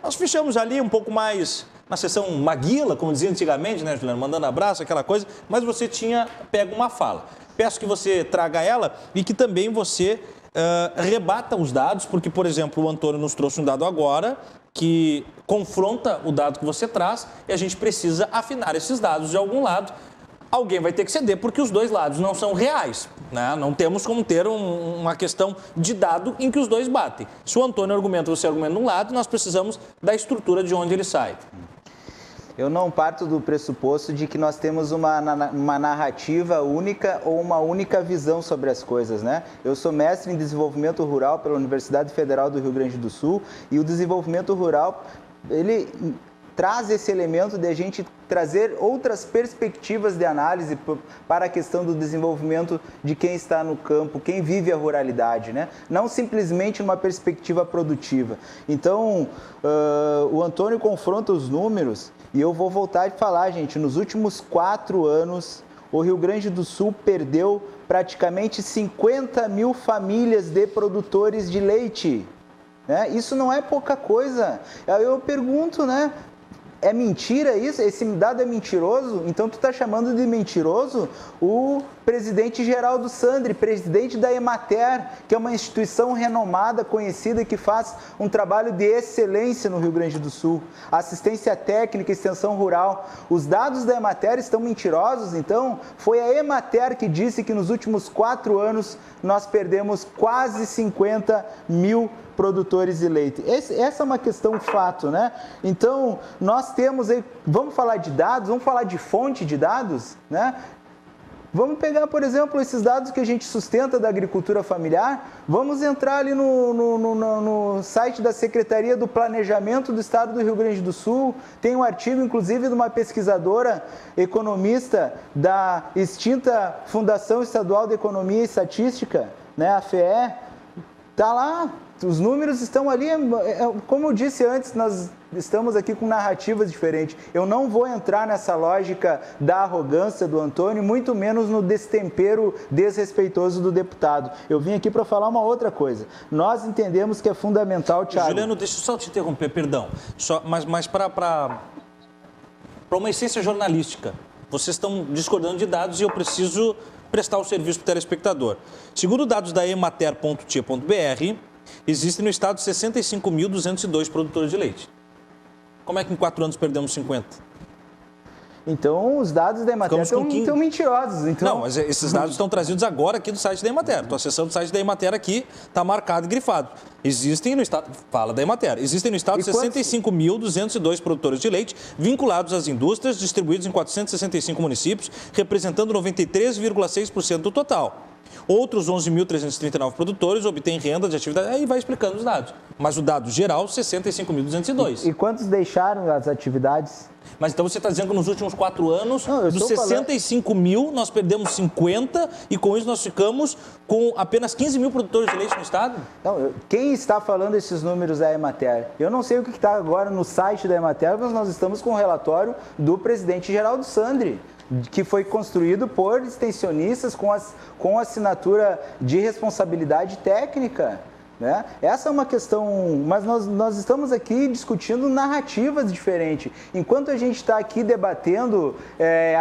Nós fechamos ali um pouco mais na sessão Maguila, como dizia antigamente, né, Juliano? Mandando abraço, aquela coisa, mas você tinha pego uma fala. Peço que você traga ela e que também você rebata os dados, porque, por exemplo, o Antônio nos trouxe um dado agora que confronta o dado que você traz e a gente precisa afinar esses dados de algum lado. Alguém vai ter que ceder porque os dois lados não são reais, né? Não temos como ter uma questão de dado em que os dois batem. Se o Antônio argumenta, você argumenta num lado, nós precisamos da estrutura de onde ele sai. Eu não parto do pressuposto de que nós temos uma narrativa única ou uma única visão sobre as coisas, né? Eu sou mestre em desenvolvimento rural pela Universidade Federal do Rio Grande do Sul e o desenvolvimento rural, ele traz esse elemento de a gente trazer outras perspectivas de análise para a questão do desenvolvimento de quem está no campo, quem vive a ruralidade, né? Não simplesmente uma perspectiva produtiva. Então, o Antônio confronta os números e eu vou voltar a falar, gente, nos últimos 4 anos, o Rio Grande do Sul perdeu praticamente 50 mil famílias de produtores de leite, né? Isso não é pouca coisa. Eu pergunto, né? É mentira isso? Esse dado é mentiroso? Então tu está chamando de mentiroso o presidente Geraldo Sandri, presidente da Emater, que é uma instituição renomada, conhecida, que faz um trabalho de excelência no Rio Grande do Sul. Assistência técnica, extensão rural. Os dados da Emater estão mentirosos? Então, foi a Emater que disse que nos últimos 4 anos nós perdemos quase 50 mil produtores de leite. Essa é uma questão fato, né? Então, nós temos aí, vamos falar de dados, vamos falar de fonte de dados, né? Vamos pegar, por exemplo, esses dados que a gente sustenta da agricultura familiar, vamos entrar ali no site da Secretaria do Planejamento do Estado do Rio Grande do Sul, tem um artigo, inclusive, de uma pesquisadora economista da extinta Fundação Estadual de Economia e Estatística, né, a FEE, está lá. Os números estão ali, como eu disse antes, nós estamos aqui com narrativas diferentes. Eu não vou entrar nessa lógica da arrogância do Antônio, muito menos no destempero desrespeitoso do deputado. Eu vim aqui para falar uma outra coisa. Nós entendemos que é fundamental, Thiago... Juliano, deixa eu só te interromper, perdão. Mas para uma essência jornalística, vocês estão discordando de dados e eu preciso prestar o serviço para o telespectador. Segundo dados da emater.tia.br, existem no estado 65.202 produtores de leite. Como é que em 4 anos perdemos 50? Então, os dados da Emater estão mentirosos. Então... Não, mas esses dados estão trazidos agora aqui do site da Emater. Estou acessando o site da Emater aqui, está marcado e grifado. Existem no estado, fala da Emater, existem no estado 65.202 produtores de leite vinculados às indústrias, distribuídos em 465 municípios, representando 93,6% do total. Outros 11.339 produtores obtêm renda de atividade, aí vai explicando os dados. Mas o dado geral, 65.202. E quantos deixaram as atividades? Mas então você está dizendo que nos últimos 4 anos, dos 65 mil, nós perdemos 50 e com isso nós ficamos com apenas 15 mil produtores de leite no estado? Não, quem está falando esses números é a Emater. Eu não sei o que está agora no site da Emater, mas nós estamos com o relatório do presidente Geraldo Sandri, que foi construído por extensionistas com assinatura de responsabilidade técnica, né? Essa é uma questão, mas nós estamos aqui discutindo narrativas diferentes. Enquanto a gente está aqui debatendo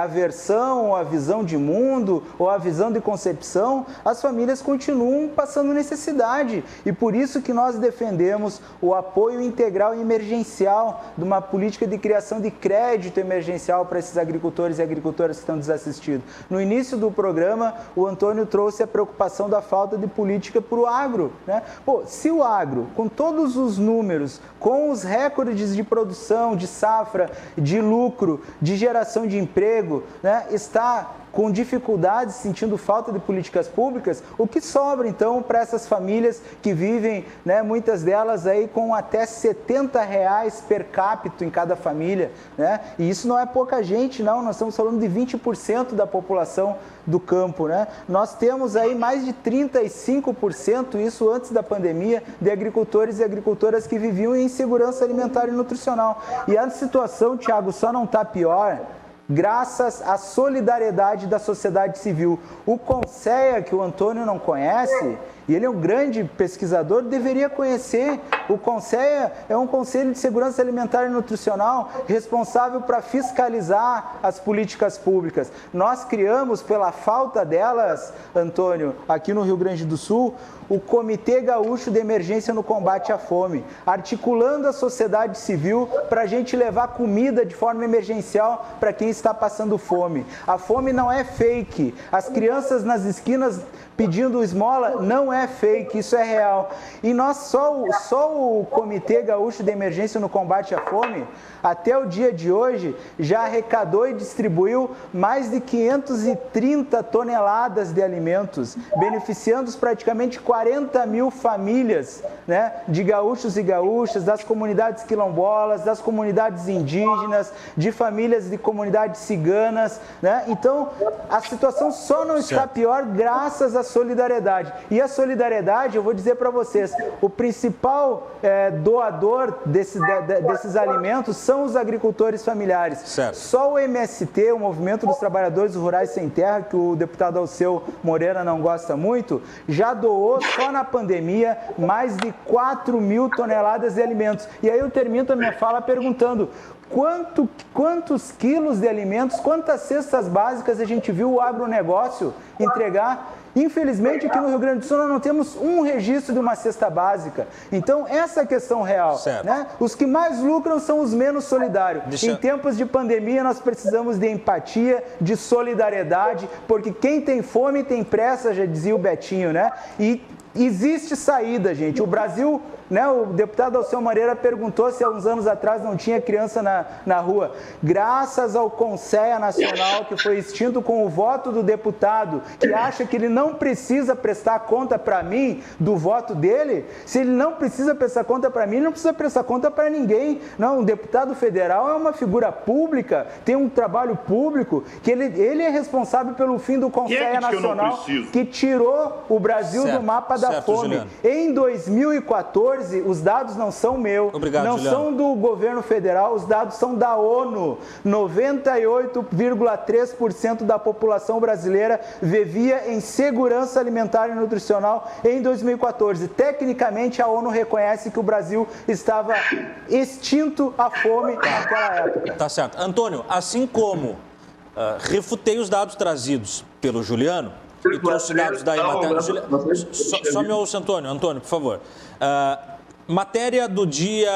a versão, a visão de mundo ou a visão de concepção, as famílias continuam passando necessidade. E por isso que nós defendemos o apoio integral e emergencial de uma política de criação de crédito emergencial para esses agricultores e agricultoras que estão desassistidos. No início do programa, o Antônio trouxe a preocupação da falta de política para o agro, né? Pô, se o agro, com todos os números, com os recordes de produção, de safra, de lucro, de geração de emprego, né, está com dificuldades, sentindo falta de políticas públicas, o que sobra então para essas famílias que vivem, né, muitas delas aí com até R$70 per capita em cada família, né? E isso não é pouca gente, não, nós estamos falando de 20% da população do campo, né? Nós temos aí mais de 35%, isso antes da pandemia, de agricultores e agricultoras que viviam em insegurança alimentar e nutricional. E a situação, Thiago, só não está pior graças à solidariedade da sociedade civil. O CONSEA, que o Antônio não conhece, e ele é um grande pesquisador, deveria conhecer. O CONSEA é um Conselho de Segurança Alimentar e Nutricional responsável para fiscalizar as políticas públicas. Nós criamos, pela falta delas, Antônio, aqui no Rio Grande do Sul, o Comitê Gaúcho de Emergência no Combate à Fome, articulando a sociedade civil para a gente levar comida de forma emergencial para quem está passando fome. A fome não é fake. As crianças nas esquinas pedindo esmola não é fake, isso é real. E nós, só o Comitê Gaúcho de Emergência no Combate à Fome, até o dia de hoje, já arrecadou e distribuiu mais de 530 toneladas de alimentos, beneficiando praticamente 40 mil famílias, né, de gaúchos e gaúchas, das comunidades quilombolas, das comunidades indígenas, de famílias de comunidades ciganas, né? Então, a situação só não está pior graças à solidariedade. E a solidariedade, eu vou dizer para vocês, o principal doador desses alimentos são os agricultores familiares. Certo. Só o MST, o Movimento dos Trabalhadores Rurais Sem Terra, que o deputado Alceu Moreira não gosta muito, já doou só na pandemia mais de 4 mil toneladas de alimentos. E aí eu termino a minha fala perguntando: quantos quilos de alimentos, quantas cestas básicas a gente viu o agronegócio entregar? Infelizmente, aqui no Rio Grande do Sul, nós não temos um registro de uma cesta básica. Então, essa é a questão real. Né? Os que mais lucram são os menos solidários. Em tempos de pandemia, nós precisamos de empatia, de solidariedade, porque quem tem fome tem pressa, já dizia o Betinho, né? E existe saída, gente. O Brasil, né, o deputado Alceu Moreira perguntou se há uns anos atrás não tinha criança na rua. Graças ao CONSEA Nacional, que foi extinto com o voto do deputado, que acha que ele não precisa prestar conta para mim do voto dele, se ele não precisa prestar conta para mim, ele não precisa prestar conta para ninguém. Não, um deputado federal é uma figura pública, tem um trabalho público, que ele é responsável pelo fim do CONSEA Nacional, que tirou o Brasil do mapa da fome. Juliano. Em 2014, os dados não são meus, não são do governo federal, os dados são da ONU. 98,3% da população brasileira vivia em segurança alimentar e nutricional em 2014. Tecnicamente, a ONU reconhece que o Brasil estava extinto à fome naquela época. Tá certo. Antônio, assim como refutei os dados trazidos pelo Juliano, e trouxe dados da Emater. Só me ouça, Antônio, por favor. Matéria do dia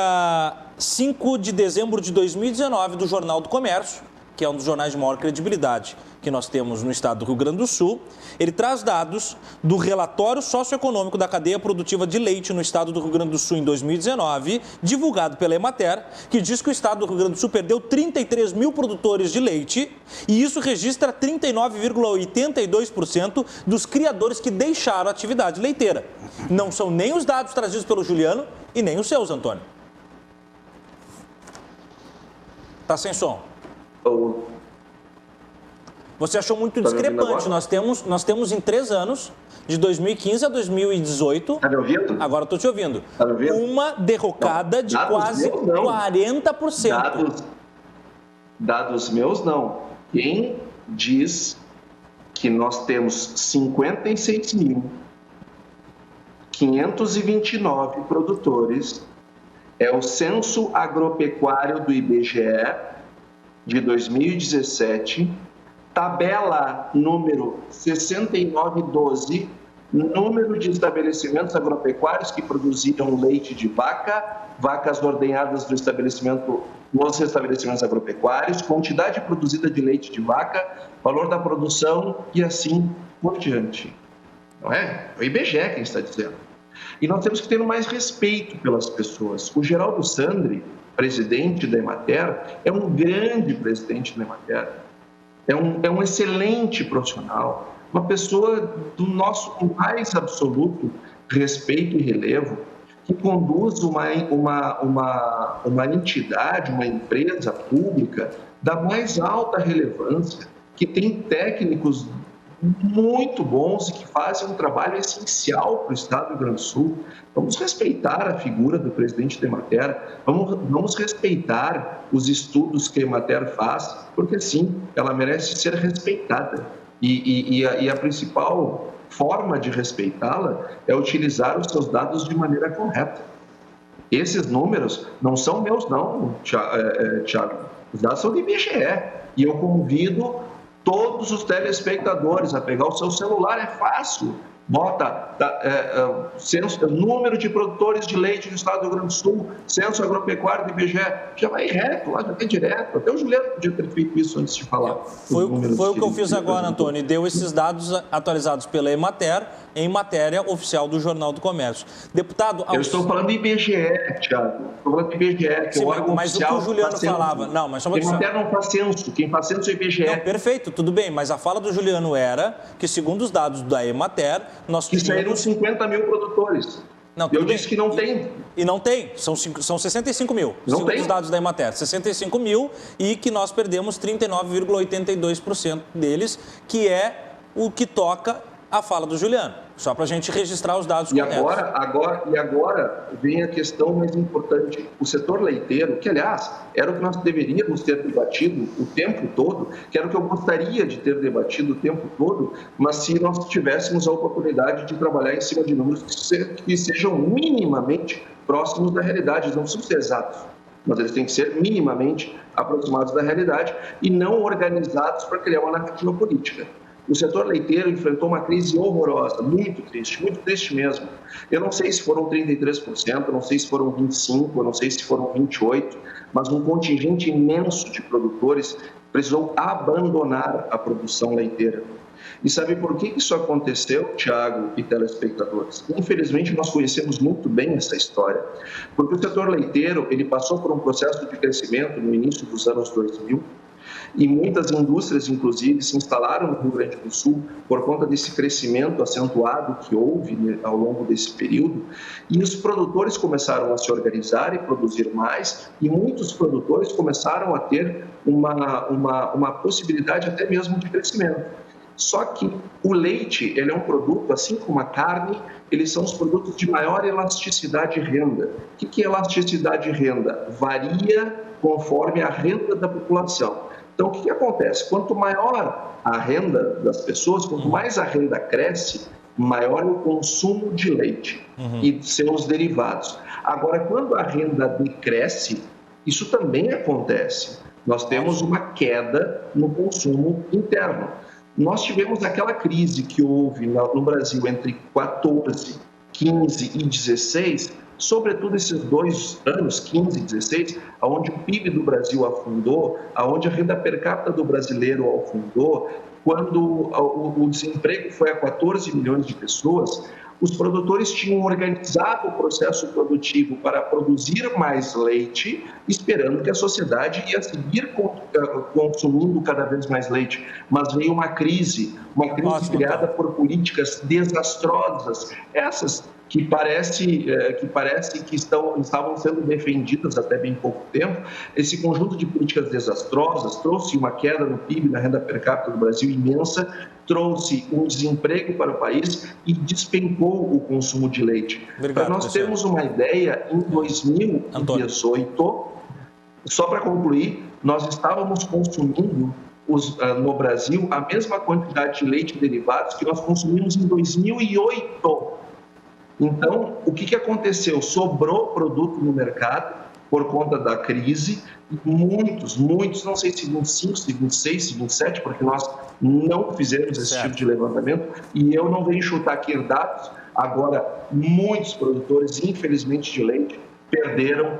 5 de dezembro de 2019 do Jornal do Comércio, que é um dos jornais de maior credibilidade que nós temos no estado do Rio Grande do Sul. Ele traz dados do relatório socioeconômico da cadeia produtiva de leite no estado do Rio Grande do Sul em 2019, divulgado pela Emater, que diz que o estado do Rio Grande do Sul perdeu 33 mil produtores de leite e isso registra 39,82% dos criadores que deixaram a atividade leiteira. Não são nem os dados trazidos pelo Juliano e nem os seus, Antônio. Tá sem som. Você achou muito discrepante. Nós temos em 3 anos, de 2015 a 2018... Tá me ouvindo? Agora estou te ouvindo. Tá me ouvindo? Uma derrocada de quase 40%. Dados meus, não. Quem diz que nós temos 56.529 produtores é o Censo Agropecuário do IBGE de 2017, tabela número 6912, número de estabelecimentos agropecuários que produziram leite de vaca, vacas ordenhadas do estabelecimento, nos estabelecimentos agropecuários, quantidade produzida de leite de vaca, valor da produção e assim por diante. Não é? É o IBGE quem está dizendo. E nós temos que ter mais respeito pelas pessoas. O Geraldo Sandri, presidente da Emater, é um grande presidente da Emater. É um excelente profissional, uma pessoa do nosso mais absoluto respeito e relevo, que conduz uma entidade, uma empresa pública da mais alta relevância, que tem técnicos muito bons e que fazem um trabalho essencial para o Estado do Rio Grande do Sul. Vamos respeitar a figura do presidente da Emater, vamos respeitar os estudos que a Emater faz, porque sim, ela merece ser respeitada. E a principal forma de respeitá-la é utilizar os seus dados de maneira correta. Esses números não são meus, não, Thiago. Os dados são do IBGE. E eu convido todos os telespectadores a pegar o seu celular, é fácil. Bota número de produtores de leite do Estado do Rio Grande do Sul, censo agropecuário do IBGE, já vai reto, lá já tem direto. Até o Juliano podia ter feito isso antes de falar. Foi o que eu fiz agora, Antônio, e deu esses dados atualizados pela Emater em matéria oficial do Jornal do Comércio. Deputado... Eu estou falando do IBGE, Thiago. Estou falando do IBGE, que é o órgão oficial. Mas o que o Juliano falava... Não, mas só uma Emater não faz censo, quem faz censo é o IBGE. Não, perfeito, tudo bem, mas a fala do Juliano era que, segundo os dados da Emater, nós que saíram 50 mil produtores. Não, eu disse que não tem. E não tem, são 65 mil, não segundo tem. os dados da Emater. 65 mil e que nós perdemos 39,82% deles, que é o que toca a fala do Juliano. Só para a gente registrar os dados corretos. Agora vem a questão mais importante. O setor leiteiro, que aliás era o que nós deveríamos ter debatido o tempo todo, que era o que eu gostaria de ter debatido o tempo todo, mas se nós tivéssemos a oportunidade de trabalhar em cima de números que sejam minimamente próximos da realidade, eles não precisam ser exatos, mas eles têm que ser minimamente aproximados da realidade e não organizados para criar uma narrativa política. O setor leiteiro enfrentou uma crise horrorosa, muito triste mesmo. Eu não sei se foram 33%, eu não sei se foram 25%, eu não sei se foram 28%, mas um contingente imenso de produtores precisou abandonar a produção leiteira. E sabe por que isso aconteceu, Thiago e telespectadores? Infelizmente, nós conhecemos muito bem essa história, porque o setor leiteiro ele passou por um processo de crescimento no início dos anos 2000, e muitas indústrias, inclusive, se instalaram no Rio Grande do Sul por conta desse crescimento acentuado que houve ao longo desse período. E os produtores começaram a se organizar e produzir mais, e muitos produtores começaram a ter uma possibilidade até mesmo de crescimento. Só que o leite, ele é um produto, assim como a carne, eles são os produtos de maior elasticidade de renda. O que é elasticidade de renda? Varia conforme a renda da população. Então, o que acontece? Quanto maior a renda das pessoas, quanto mais a renda cresce, maior é o consumo de leite e seus derivados. Agora, quando a renda decresce, isso também acontece. Nós temos uma queda no consumo interno. Nós tivemos aquela crise que houve no Brasil entre 14, 15 e 16, sobretudo esses 2 anos, 15 e 16, onde o PIB do Brasil afundou, onde a renda per capita do brasileiro afundou, quando o desemprego foi a 14 milhões de pessoas, os produtores tinham organizado o processo produtivo para produzir mais leite, esperando que a sociedade ia seguir consumindo cada vez mais leite. Mas veio uma crise criada por políticas desastrosas, essas que parece que estavam sendo defendidas até bem pouco tempo. Esse conjunto de políticas desastrosas trouxe uma queda no PIB, na renda per capita do Brasil imensa, trouxe um desemprego para o país e despencou o consumo de leite. Para nós termos uma ideia, em 2018, só para concluir, nós estávamos consumindo no Brasil a mesma quantidade de leite e derivados que nós consumimos em 2008. Então, o que aconteceu? Sobrou produto no mercado por conta da crise, muitos, não sei se 25, se 26, se 27, porque nós não fizemos esse tipo de levantamento, e eu não venho chutar aqui dados. Agora, muitos produtores, infelizmente, de leite, perderam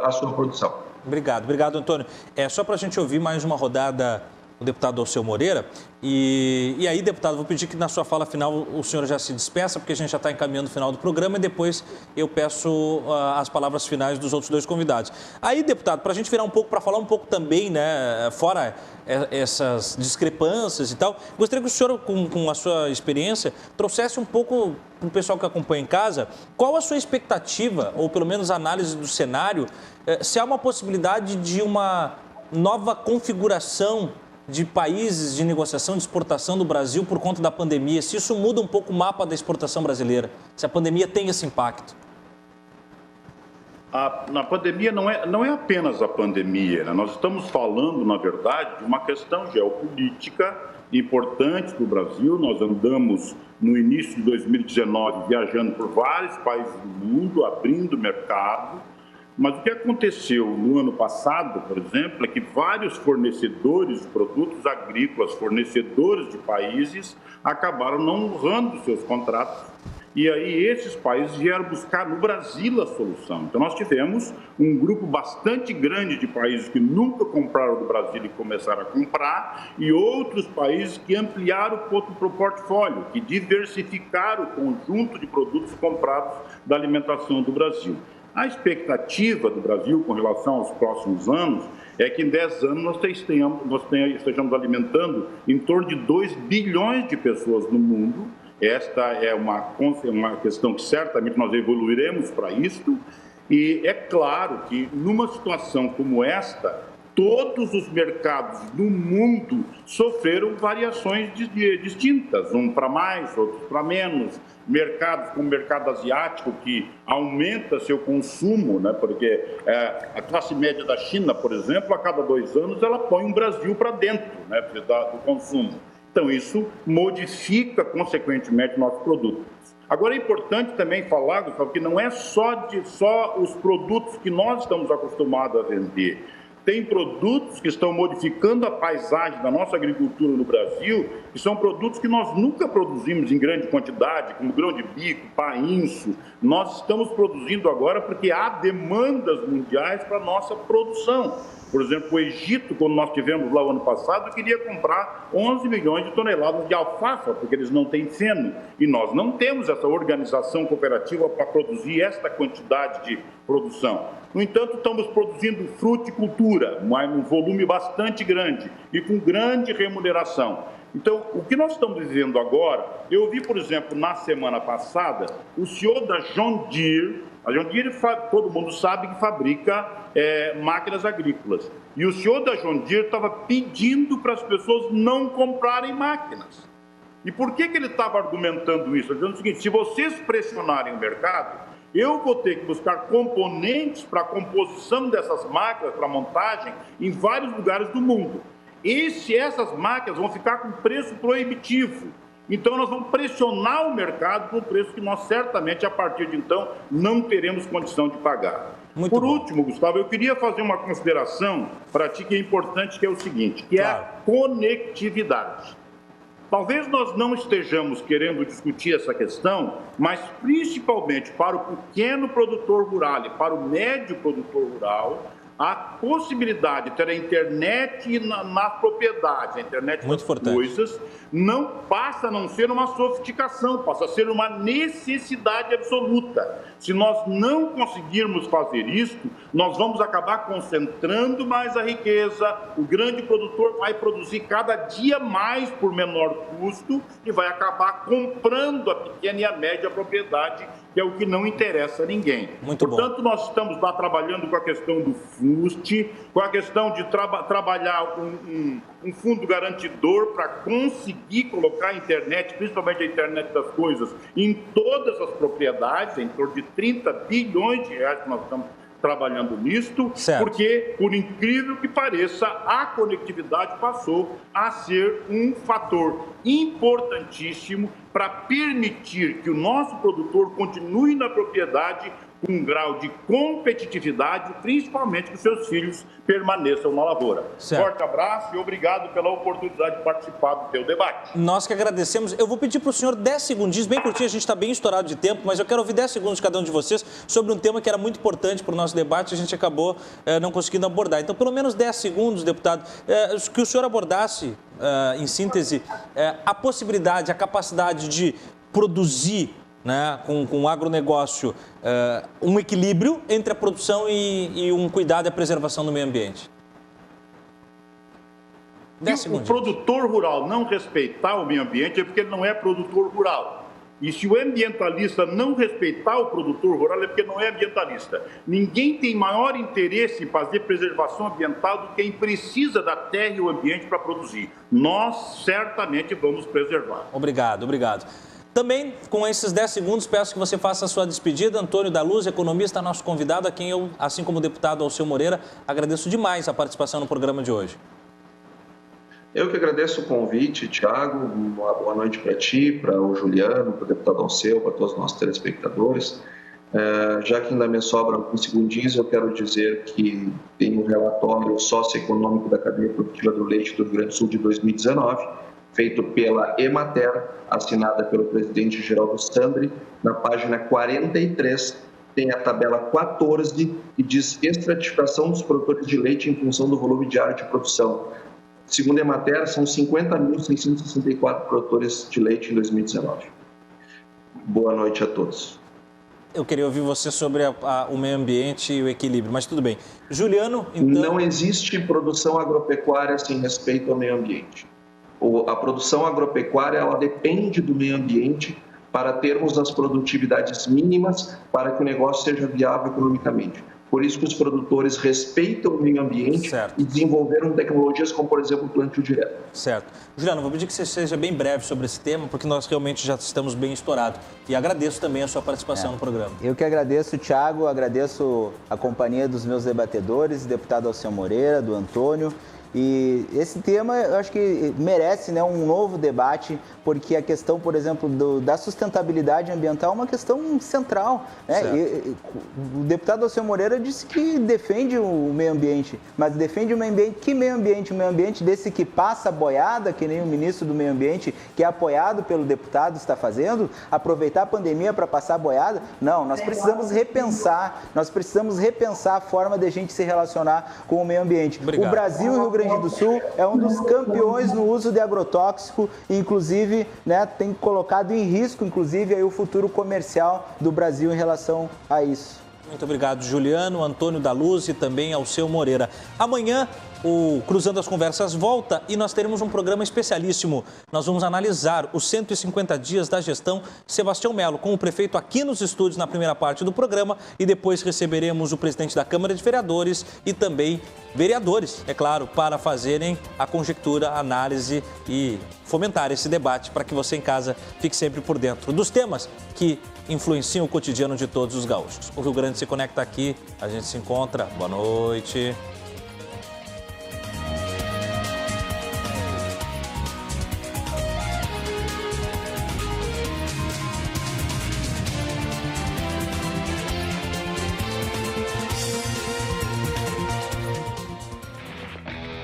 a sua produção. Obrigado, Antônio. Só para a gente ouvir mais uma rodada o deputado Alceu Moreira. E aí, deputado, vou pedir que na sua fala final o senhor já se despeça, porque a gente já está encaminhando o final do programa, e depois eu peço as palavras finais dos outros 2 convidados. Aí, deputado, para a gente virar um pouco, para falar um pouco também, né, fora essas discrepâncias e tal, gostaria que o senhor, com a sua experiência, trouxesse um pouco para o pessoal que acompanha em casa, qual a sua expectativa, ou pelo menos a análise do cenário, se há uma possibilidade de uma nova configuração de países de negociação de exportação do Brasil por conta da pandemia, se isso muda um pouco o mapa da exportação brasileira, se a pandemia tem esse impacto. Na pandemia não é apenas a pandemia, né? Nós estamos falando, na verdade, de uma questão geopolítica importante do Brasil. Nós andamos no início de 2019 viajando por vários países do mundo, abrindo mercado, mas o que aconteceu no ano passado, por exemplo, é que vários fornecedores de produtos agrícolas, fornecedores de países, acabaram não honrando seus contratos. E aí esses países vieram buscar no Brasil a solução. Então nós tivemos um grupo bastante grande de países que nunca compraram do Brasil e começaram a comprar, e outros países que ampliaram o portfólio, que diversificaram o conjunto de produtos comprados da alimentação do Brasil. A expectativa do Brasil com relação aos próximos anos é que em 10 anos nós estejamos alimentando em torno de 2 bilhões de pessoas no mundo. Esta é uma questão que certamente nós evoluiremos para isto, e é claro que numa situação como esta, todos os mercados do mundo sofreram variações distintas, um para mais, outros para menos. Mercados como o mercado asiático, que aumenta seu consumo, né? Porque a classe média da China, por exemplo, a cada 2 anos ela põe um Brasil para dentro, né, do consumo. Então, isso modifica, consequentemente, nossos produtos. Agora, é importante também falar, Gustavo, que não é só os produtos que nós estamos acostumados a vender. Tem produtos que estão modificando a paisagem da nossa agricultura no Brasil, que são produtos que nós nunca produzimos em grande quantidade, como grão de bico, painço. Nós estamos produzindo agora porque há demandas mundiais para a nossa produção. Por exemplo, o Egito, quando nós tivemos lá o ano passado, queria comprar 11 milhões de toneladas de alfafa, porque eles não têm feno. E nós não temos essa organização cooperativa para produzir esta quantidade de produção. No entanto, estamos produzindo fruticultura, um volume bastante grande e com grande remuneração. Então, o que nós estamos vivendo agora, eu vi, por exemplo, na semana passada, o senhor da John Deere. A John Deere, todo mundo sabe que fabrica máquinas agrícolas. E o senhor da John Deere estava pedindo para as pessoas não comprarem máquinas. E por que ele estava argumentando isso? Ele dizendo o seguinte: se vocês pressionarem o mercado, eu vou ter que buscar componentes para a composição dessas máquinas, para montagem, em vários lugares do mundo. Essas máquinas vão ficar com preço proibitivo. Então, nós vamos pressionar o mercado com um preço que nós, certamente, a partir de então, não teremos condição de pagar. Por último, Gustavo, eu queria fazer uma consideração para ti que é importante, que é o seguinte, que é a conectividade. Talvez nós não estejamos querendo discutir essa questão, mas principalmente para o pequeno produtor rural e para o médio produtor rural, a possibilidade de ter a internet na propriedade, a internet das coisas, não passa a não ser uma sofisticação, passa a ser uma necessidade absoluta. Se nós não conseguirmos fazer isso, nós vamos acabar concentrando mais a riqueza, o grande produtor vai produzir cada dia mais por menor custo e vai acabar comprando a pequena e a média propriedade, que é o que não interessa a ninguém. Portanto, nós estamos lá trabalhando com a questão do FUST, com a questão de trabalhar um fundo garantidor para conseguir colocar a internet, principalmente a internet das coisas, em todas as propriedades, em torno de 30 bilhões de reais que nós estamos trabalhando nisto, porque, por incrível que pareça, a conectividade passou a ser um fator importantíssimo para permitir que o nosso produtor continue na propriedade com um grau de competitividade, principalmente que seus filhos permaneçam na lavoura. Forte abraço e obrigado pela oportunidade de participar do teu debate. Nós que agradecemos. Eu vou pedir para o senhor 10 segundinhos, bem curtinho, a gente está bem estourado de tempo, mas eu quero ouvir 10 segundos de cada um de vocês sobre um tema que era muito importante para o nosso debate e a gente acabou não conseguindo abordar. Então, pelo menos 10 segundos, deputado, que o senhor abordasse, em síntese, a possibilidade, a capacidade de produzir, né, com o agronegócio, um equilíbrio entre a produção e um cuidado e a preservação do meio ambiente. Se o produtor rural não respeitar o meio ambiente é porque ele não é produtor rural. E se o ambientalista não respeitar o produtor rural, é porque não é ambientalista. Ninguém tem maior interesse em fazer preservação ambiental do que quem precisa da terra e o ambiente para produzir. Nós certamente vamos preservar. Obrigado. Também, com esses 10 segundos, peço que você faça a sua despedida. Antônio da Luz, economista, nosso convidado, a quem eu, assim como o deputado Alceu Moreira, agradeço demais a participação no programa de hoje. Eu que agradeço o convite, Thiago. Uma boa noite para ti, para o Juliano, para o deputado Alceu, para todos os nossos telespectadores. Já que ainda me sobram alguns segundinhos, eu quero dizer que tem um relatório socioeconômico da cadeia produtiva do leite do Rio Grande do Sul de 2019, feito pela Emater, assinada pelo presidente Geraldo Sandri. Na página 43 tem a tabela 14, que diz estratificação dos produtores de leite em função do volume diário de produção. Segundo a Emater, são 50.664 produtores de leite em 2019. Boa noite a todos. Eu queria ouvir você sobre o meio ambiente e o equilíbrio, mas tudo bem. Juliano, então... Não existe produção agropecuária sem respeito ao meio ambiente. A produção agropecuária, ela depende do meio ambiente para termos as produtividades mínimas para que o negócio seja viável economicamente. Por isso que os produtores respeitam o meio ambiente e desenvolveram tecnologias como, por exemplo, o plantio direto. Certo. Juliano, vou pedir que você seja bem breve sobre esse tema, porque nós realmente já estamos bem estourados. E agradeço também a sua participação no programa. Eu que agradeço, Thiago, agradeço a companhia dos meus debatedores, deputado Alceu Moreira, do Antônio. E esse tema, eu acho que merece, né, um novo debate, porque a questão, por exemplo, da sustentabilidade ambiental é uma questão central, né? O deputado Alceu Moreira disse que defende o meio ambiente, mas defende o meio ambiente. Que meio ambiente? O meio ambiente desse que passa boiada, que nem o ministro do meio ambiente, que é apoiado pelo deputado, está fazendo? Aproveitar a pandemia para passar boiada? Não, nós precisamos repensar a forma de a gente se relacionar com o meio ambiente. Obrigado. O Brasil e o Rio Grande do Sul é um dos campeões no uso de agrotóxico, inclusive, né, tem colocado em risco, inclusive, aí, o futuro comercial do Brasil em relação a isso. Muito obrigado, Juliano, Antônio da Luz e também Alceu Moreira. Amanhã, o Cruzando as Conversas volta e nós teremos um programa especialíssimo. Nós vamos analisar os 150 dias da gestão Sebastião Melo, com o prefeito aqui nos estúdios na primeira parte do programa, e depois receberemos o presidente da Câmara de Vereadores e também vereadores, é claro, para fazerem a conjectura, a análise e fomentar esse debate para que você em casa fique sempre por dentro dos temas que influenciam o cotidiano de todos os gaúchos. O Rio Grande se conecta aqui, a gente se encontra. Boa noite.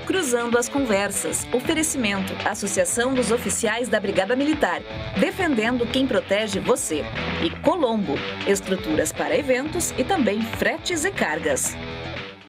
Cruzando as Conversas. Oferecimento. Associação dos Oficiais da Brigada Militar. Defendendo quem protege você. E Colombo. Estruturas para eventos e também fretes e cargas.